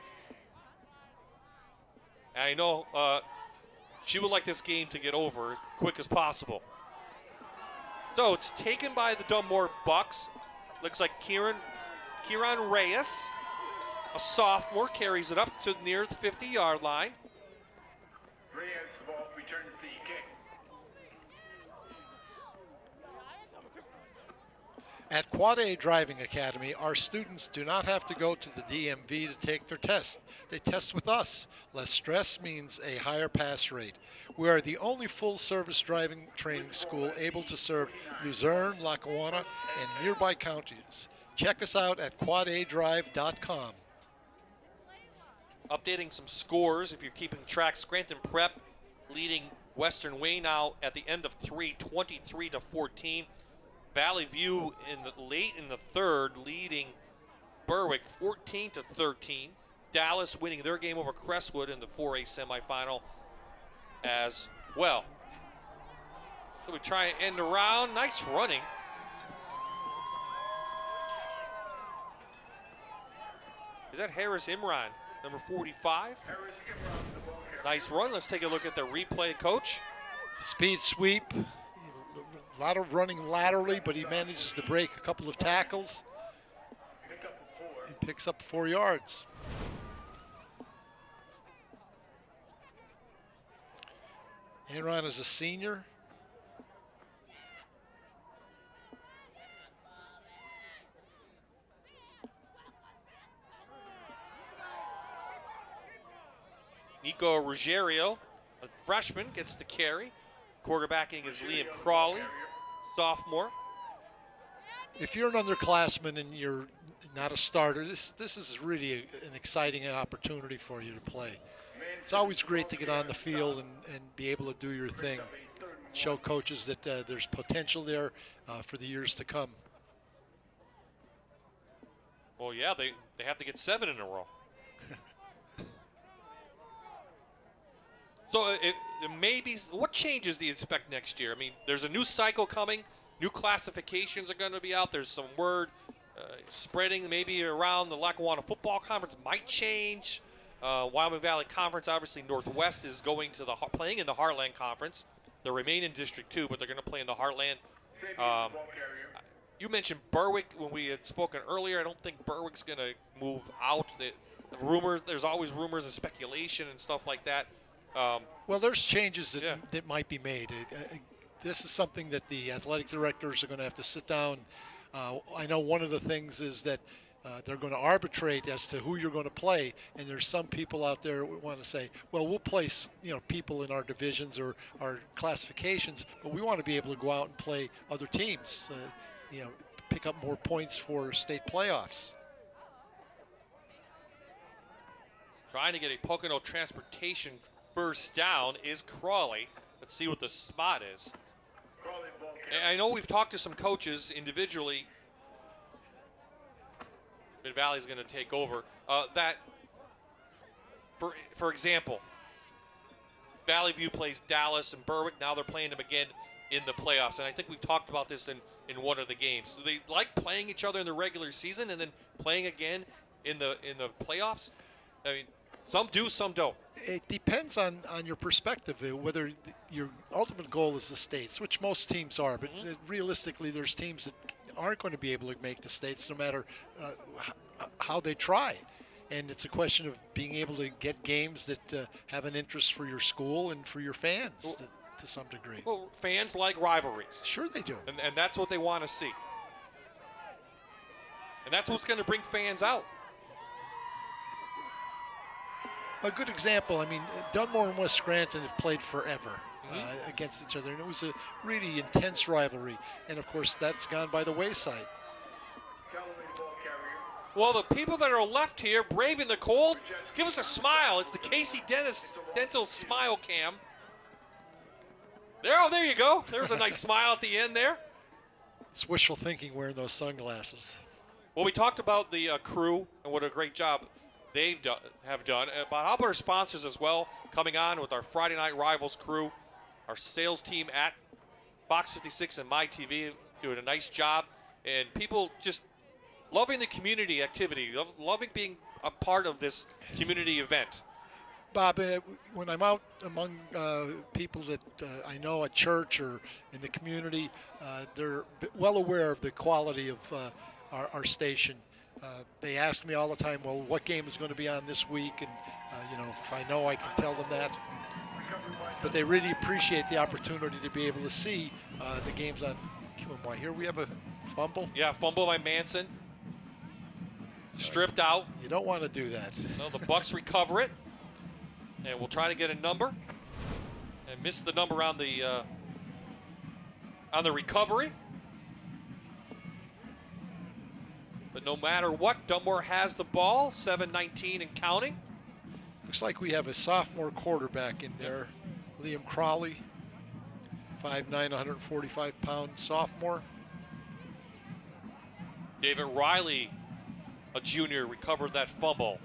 And I know she would like this game to get over as quick as possible. So it's taken by the Dunmore Bucks. Looks like Kieran Reyes, a sophomore, carries it up to near the 50-yard line. Reyes, the ball returns the kick. At Quad A Driving Academy, our students do not have to go to the DMV to take their test. They test with us. Less stress means a higher pass rate. We are the only full-service driving training school able to serve Luzerne, Lackawanna, and nearby counties. Check us out at quadadrive.com. Updating some scores if you're keeping track. Scranton Prep leading Western Wayne now at the end of 3, 23-14. Valley View late in the third leading Berwick 14-13. Dallas winning their game over Crestwood in the 4A semifinal as well. So we try and end around. Nice running. Is that Harris Imran, number 45? Nice run. Let's take a look at the replay, Coach. Speed sweep. A lot of running laterally, but he manages to break a couple of tackles and picks up 4 yards. Enron is a senior. Nico Ruggiero, a freshman, gets the carry. Quarterbacking is Liam Crawley, sophomore. If you're an underclassman and you're not a starter, this is really an exciting opportunity for you to play. It's always great to get on the field and be able to do your thing. Show coaches that there's potential there for the years to come. Well, yeah, they have to get 7 in a row. So it maybe, what changes do you expect next year? I mean, there's a new cycle coming. New classifications are going to be out. There's some word spreading maybe around the Lackawanna Football Conference might change. Wyoming Valley Conference, obviously Northwest is going to playing in the Heartland Conference. They remain in District 2, but they're going to play in the Heartland. You mentioned Berwick when we had spoken earlier. I don't think Berwick's going to move out. The rumors, there's always rumors and speculation and stuff like that. Well, there's changes that might be made. This is something that the athletic directors are going to have to sit down. I know one of the things is that they're going to arbitrate as to who you're going to play, and there's some people out there who want to say, well, we'll place people in our divisions or our classifications, but we want to be able to go out and play other teams, pick up more points for state playoffs. Trying to get a Pocono Transportation first down is Crawley. Let's see what the spot is. And I know we've talked to some coaches individually. Mid Valley's going to take over. That, for example, Valley View plays Dallas and Berwick. Now they're playing them again in the playoffs. And I think we've talked about this in one of the games. Do they like playing each other in the regular season and then playing again in the playoffs? I mean, some do, some don't. It depends on your perspective, whether your ultimate goal is the states, which most teams are. But realistically, there's teams that aren't going to be able to make the states no matter how they try. And it's a question of being able to get games that have an interest for your school and for your fans to some degree. Well, fans like rivalries. Sure they do. And that's what they want to see. And that's what's going to bring fans out. A good example, I mean, Dunmore and West Scranton have played forever against each other, and it was a really intense rivalry. And, of course, that's gone by the wayside. Well, the people that are left here, braving the cold, give us a smile. It's the Casey Dental Smile Cam. There you go. There's a nice smile at the end there. It's wishful thinking wearing those sunglasses. Well, we talked about the crew and what a great job they have done. But how about our sponsors as well, coming on with our Friday Night Rivals crew, our sales team at Fox 56 and MyTV doing a nice job, and people just loving the community activity, loving being a part of this community event. Bob, when I'm out among people that I know at church or in the community, they're well aware of the quality of our station. They ask me all the time, well, what game is going to be on this week? And, if I know, I can tell them that. But they really appreciate the opportunity to be able to see the games on QMY. Here we have a fumble. Yeah, fumble by Manson. Stripped out. You don't want to do that. No, the Bucks recover it. And we'll try to get a number. And miss the number on the recovery. But no matter what, Dunmore has the ball, 7:19 and counting. Looks like we have a sophomore quarterback in there, Liam Crawley, 5'9", 145-pound sophomore. David Riley, a junior, recovered that fumble.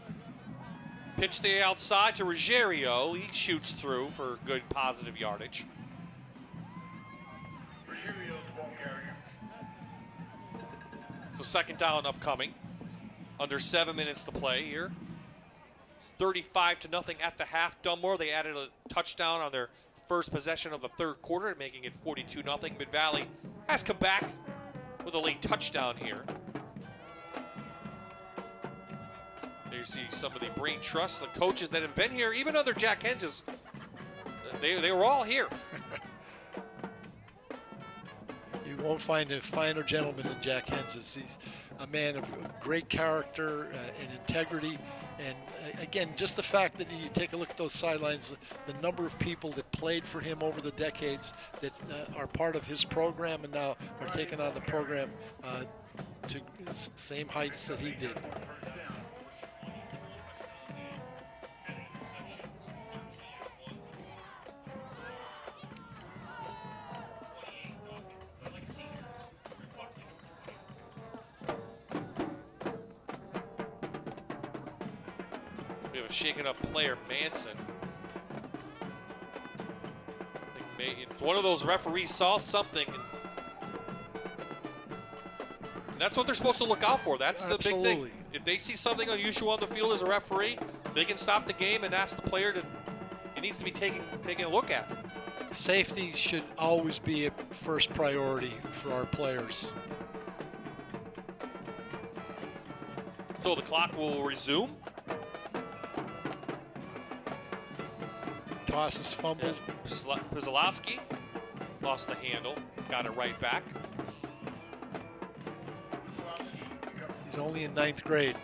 Pitch to the outside to Ruggiero. He shoots through for good positive yardage. So second down upcoming. Under 7 minutes to play here. 35-0 at the half. Dunmore, they added a touchdown on their first possession of the third quarter, making it 42-0. Mid-Valley has come back with a late touchdown here. There you see some of the brain trust, the coaches that have been here, even under Jack Hens's, they were all here. You won't find a finer gentleman than Jack Hens's. He's a man of great character and integrity. And again, just the fact that you take a look at those sidelines, the number of people that played for him over the decades that are part of his program and now are taking on the program to same heights that he did. Shaking up player Manson. I think one of those referees saw something, and that's what they're supposed to look out for. That's the big thing. If they see something unusual on the field as a referee, they can stop the game and ask the player it needs to be taking a look at. Safety should always be a first priority for our players. So the clock will resume. Toss is fumbled. Yeah. Puzalowski lost the handle, got it right back. He's only in 9th grade.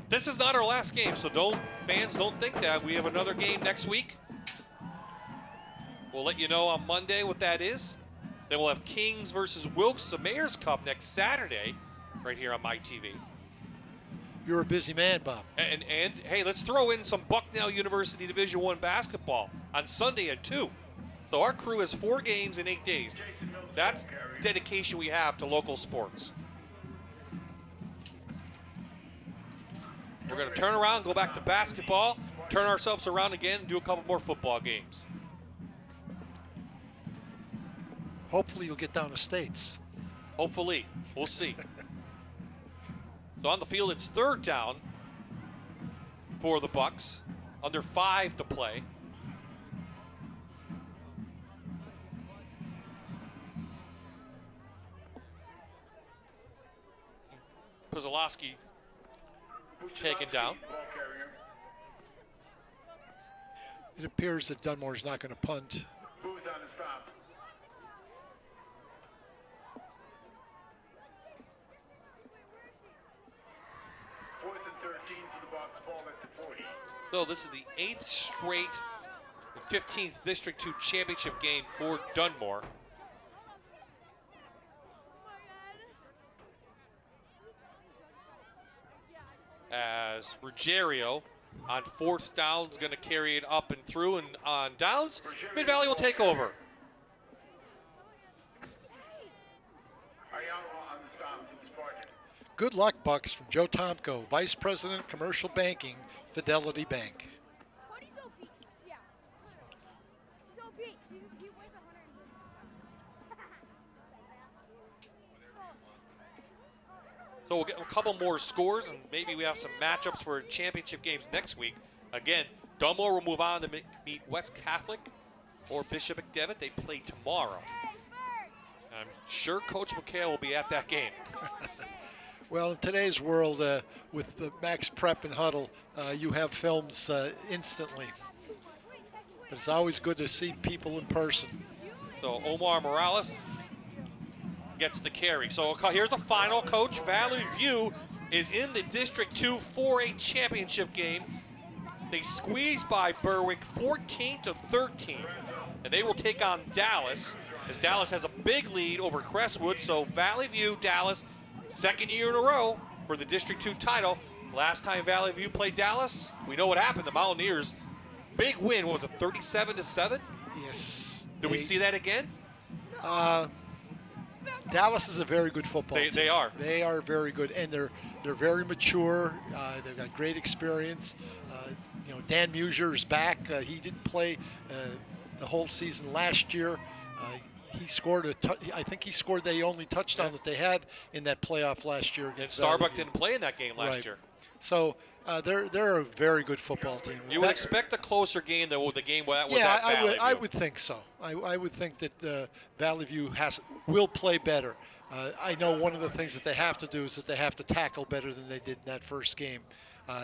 This is not our last game, so fans don't think that. We have another game next week. We'll let you know on Monday what that is. Then we'll have Kings versus Wilkes, the Mayor's Cup next Saturday, right here on MyTV. You're a busy man, Bob. And hey, let's throw in some Bucknell University Division I basketball on Sunday at 2. So our crew has 4 games in 8 days. That's dedication we have to local sports. We're going to turn around, go back to basketball, turn ourselves around again, and do a couple more football games. Hopefully you'll get down to States. Hopefully. We'll see. So on the field, it's 3rd down for the Bucks. Under 5 to play. Puzalowski taken down. It appears that Dunmore's not going to punt. So this is the 8th straight 15th District 2 championship game for Dunmore. As Ruggiero on 4th down is going to carry it up and through, and on downs, Mid-Valley will take over. Good luck, Bucks, from Joe Tomko, Vice President, Commercial Banking, Fidelity Bank. So we'll get a couple more scores, and maybe we have some matchups for championship games next week. Again, Dunmore will move on to meet West Catholic or Bishop McDevitt. They play tomorrow. I'm sure Coach McHale will be at that game. Well, in today's world, with the Max Prep and Huddle, you have films instantly. But it's always good to see people in person. So Omar Morales gets the carry. So here's the final, Coach. Valley View is in the District 2 4A championship game. They squeezed by Berwick 14-13, and they will take on Dallas, as Dallas has a big lead over Crestwood. So Valley View, Dallas, second year in a row for the District 2 title. Last time Valley View played Dallas, we know what happened. The Mountaineers, big win, what was it, 37-7? Yes. Do we see that again? Dallas is a very good football team. They are. They are very good, and they're very mature. They've got great experience. Dan Musier is back. He didn't play the whole season last year. He scored I think he scored the only touchdown that they had in that playoff last year against Starbuck didn't play in that game last year. So they're a very good football team. You would expect a closer game than the game that was yeah, at Valley View. I would think so. I would think that Valley View will play better. I know one of the things that they have to do is that they have to tackle better than they did in that first game.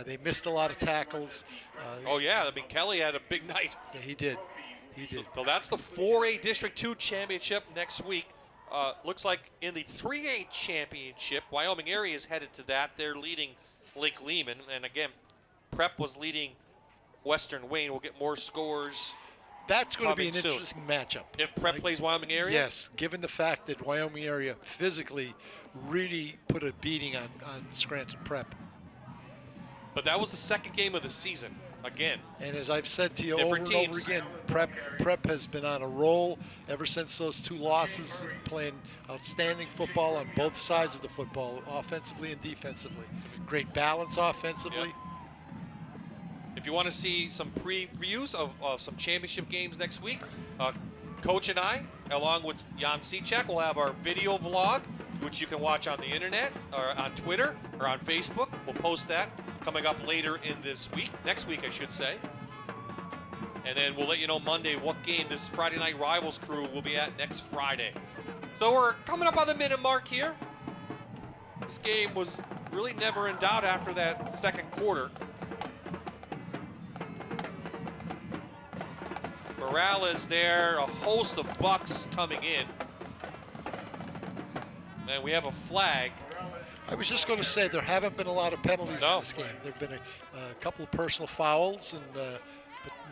They missed a lot of tackles. Oh yeah, I mean Kelly had a big night. Yeah, he did. He did. So that's the 4A District 2 championship next week. Looks like in the 3A championship, Wyoming area is headed to that. They're leading Lake Lehman, and again, Prep was leading Western Wayne. We'll get more scores. That's going to be an soon. interesting matchup. If Prep plays Wyoming area? Yes, given the fact that Wyoming area physically really put a beating on Scranton Prep. But that was the second game of the season, again. And as I've said to you Different over and teams. over again, Prep has been on a roll ever since those two losses, playing outstanding football on both sides of the football, offensively and defensively. Great balance offensively. Yep. If you want to see some previews of some championship games next week, Coach and I, along with Jan Sechak, will have our video vlog, which you can watch on the internet, or on Twitter, or on Facebook. We'll post that coming up later in this week, next week I should say. And then we'll let you know Monday what game this Friday Night Rivals crew will be at next Friday. So we're coming up on the minute mark here. This game was really never in doubt after that second quarter. Morales there, a host of Bucks coming in. And we have a flag. I was just going to say there haven't been a lot of penalties in this game. There have been a couple of personal fouls, and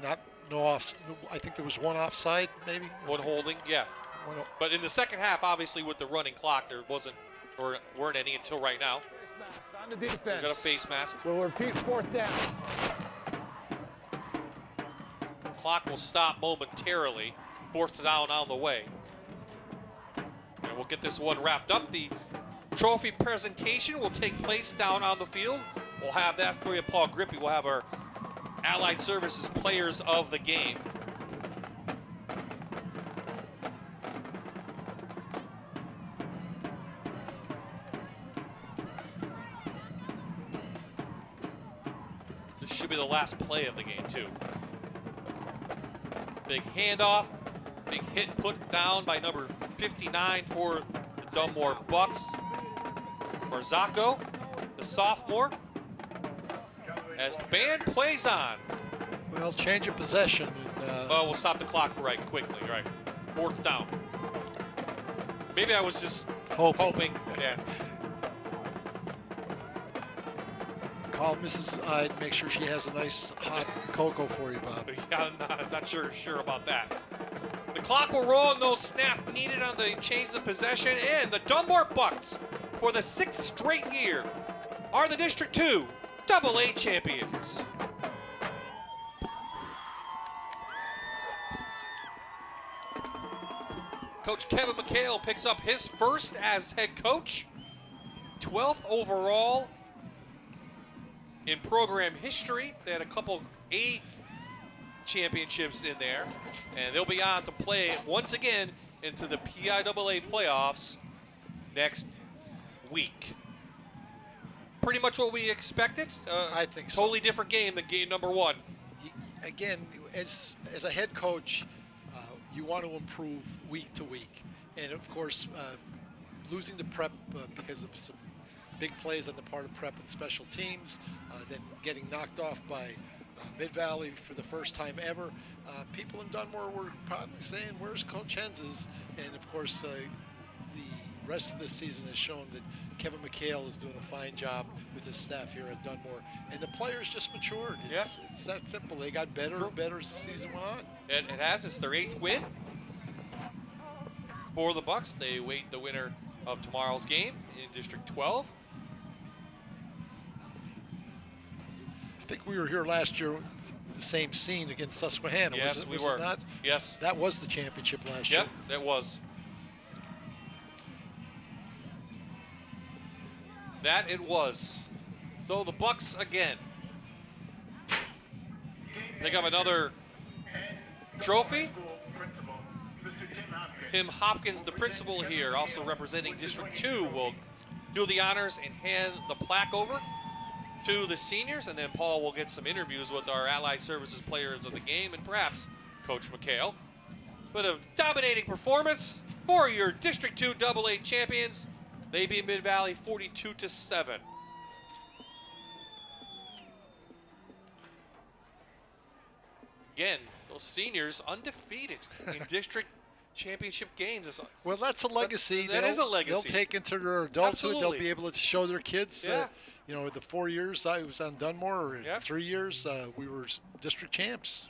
but no off. I think there was one offside, maybe. One holding, yeah. But in the second half, obviously with the running clock, there weren't any until right now. Face mask on the defense. He's got a face mask. We'll repeat fourth down. Clock will stop momentarily. Fourth down on the way. And we'll get this one wrapped up. The trophy presentation will take place down on the field. We'll have that for you, Paul Grippy. We'll have our Allied Services players of the game. This should be the last play of the game, too. Big handoff, big hit put down by number 59 for the Dunmore Bucks. Marzocco, the sophomore, as the band plays on. Well, change of possession. Oh, we'll stop the clock right quickly, right. Fourth down. Maybe I was just hoping. Yeah. Call Mrs. Ide, make sure she has a nice hot cocoa for you, Bob. Yeah, I'm not sure about that. The clock will roll, no snap needed on the change of possession, and the Dunmore Bucks, for the 6th straight year, are the District 2 AA champions. Coach Kevin McHale picks up his first as head coach, 12th overall in program history. They had a couple A championships in there, and they'll be on to play once again into the PIAA playoffs next week. pretty much what we expected? I think so. Totally different game than game number 1. Again, as a head coach, you want to improve week to week. And, of course, losing to Prep because of some big plays on the part of Prep and special teams, then getting knocked off by Mid-Valley for the first time ever. People in Dunmore were probably saying, where's Coach Hens's? And, of course, the rest of this season has shown that Kevin McHale is doing a fine job with his staff here at Dunmore. And the players just matured. It's that simple. They got better and better as the season went on. It has. It's their 8th win for the Bucks. They await the winner of tomorrow's game in District 12. I think we were here last year, the same scene against Susquehanna. Yes, was we were. It not? Yes. That was the championship last year. Yep, that was. That it was. So the Bucks again. They got another trophy. Tim Hopkins, the principal here, also representing District 2, will do the honors and hand the plaque over to the seniors, and then Paul will get some interviews with our Allied Services players of the game and perhaps Coach McHale. But a dominating performance for your District 2 AA champions. They beat Mid-Valley 42-7. Again, those seniors undefeated in district championship games. Well, that's a legacy. That is a legacy. They'll take into their adulthood. Absolutely. They'll be able to show their kids. Yeah. The 4 years I was on Dunmore, or Yep. 3 years, we were district champs.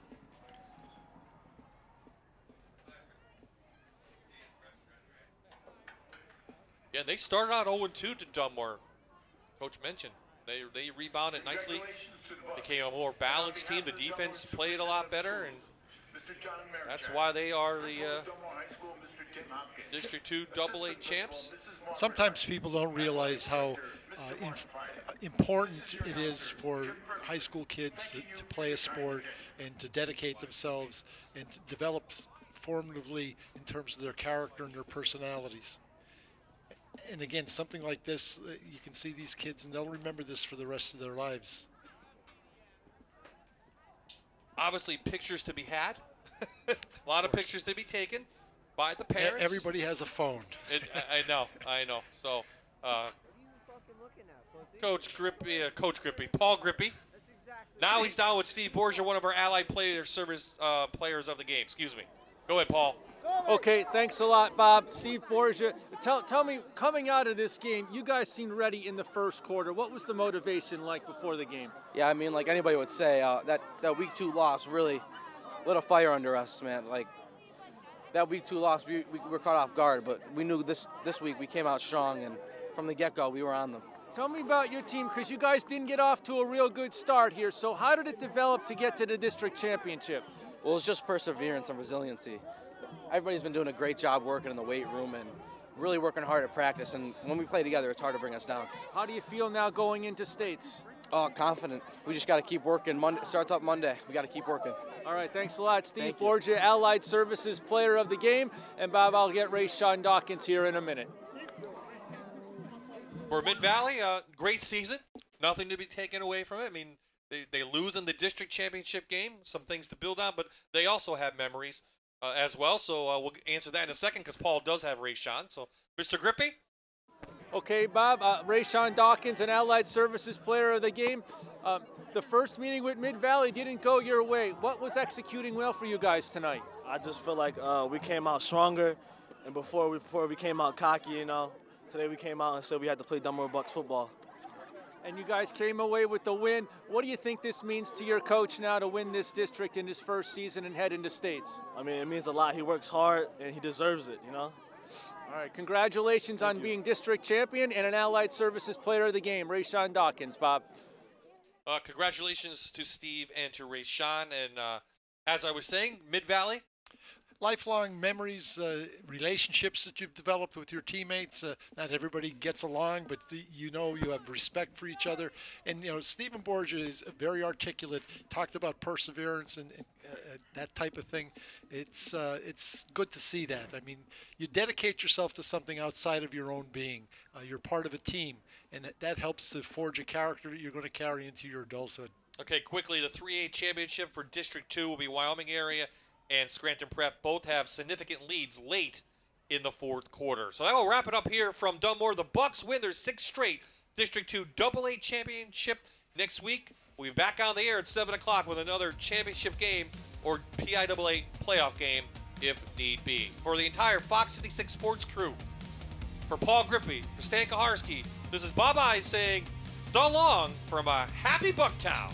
Yeah, they started out 0-2 to Dunmore. Coach mentioned they rebounded nicely. Became a more balanced team. The defense played a lot better, and that's why they are the District 2 AA champs. Sometimes people don't realize how important it is for high school kids to play a sport and to dedicate themselves and to develop formatively in terms of their character and their personalities. And again, something like this, you can see these kids and they'll remember this for the rest of their lives. Obviously, pictures to be had. A lot of pictures to be taken by the parents. Everybody has a phone. I know. So, Coach Grippy, Paul Grippy. Now he's down with Steve Borgia, one of our Allied Service players of the game. Excuse me. Go ahead, Paul. Okay, thanks a lot, Bob. Steve Borgia, tell me, coming out of this game, you guys seemed ready in the first quarter. What was the motivation like before the game? Yeah, I mean, like anybody would say, that week 2 loss really lit a fire under us, man. Like, that week 2 loss, we were caught off guard, but we knew this week we came out strong, and from the get-go, we were on them. Tell me about your team, because you guys didn't get off to a real good start here. So how did it develop to get to the district championship? Well, it's just perseverance and resiliency. Everybody's been doing a great job working in the weight room and really working hard at practice. And when we play together, it's hard to bring us down. How do you feel now going into states? Oh, confident. We just got to keep working. Monday starts up Monday. We got to keep working. All right, thanks a lot. Steve Borgia, Allied Services player of the game. And Bob, I'll get Ray Sean Dawkins here in a minute. For Mid-Valley, great season. Nothing to be taken away from it. I mean, they lose in the district championship game. Some things to build on, but they also have memories as well. So we'll answer that in a second because Paul does have Ray Sean. So, Mr. Grippy? Okay, Bob, Ray Sean Dawkins, an Allied Services player of the game. The first meeting with Mid-Valley didn't go your way. What was executing well for you guys tonight? I just feel like we came out stronger, and before we came out cocky, you know. Today we came out and said we had to play Dunmore Bucks football. And you guys came away with the win. What do you think this means to your coach now to win this district in his first season and head into states? I mean, it means a lot. He works hard, and he deserves it, you know? All right, congratulations on being district champion and an Allied Services player of the game. Ray Sean Dawkins, Bob. Congratulations to Steve and to Ray Sean. And as I was saying, Mid-Valley, lifelong memories, relationships that you've developed with your teammates. Not everybody gets along, but you have respect for each other. And Stephen Borgia is very articulate. Talked about perseverance and that type of thing. It's good to see that. I mean, you dedicate yourself to something outside of your own being. You're part of a team, and that helps to forge a character that you're going to carry into your adulthood. Okay, quickly, the 3A championship for District 2 will be Wyoming area and Scranton Prep. Both have significant leads late in the fourth quarter. So that will wrap it up here from Dunmore. The Bucks win their 6th straight District 2 AA championship. Next week, we'll be back on the air at 7 o'clock with another championship game or PIAA playoff game if need be. For the entire Fox 56 Sports crew, for Paul Grippy, for Stan Kaharski, this is Bob I saying so long from a happy Bucktown.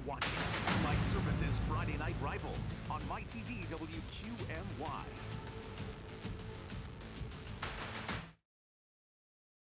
Watching Allied Services Friday Night Rivals on MyTV WQMY.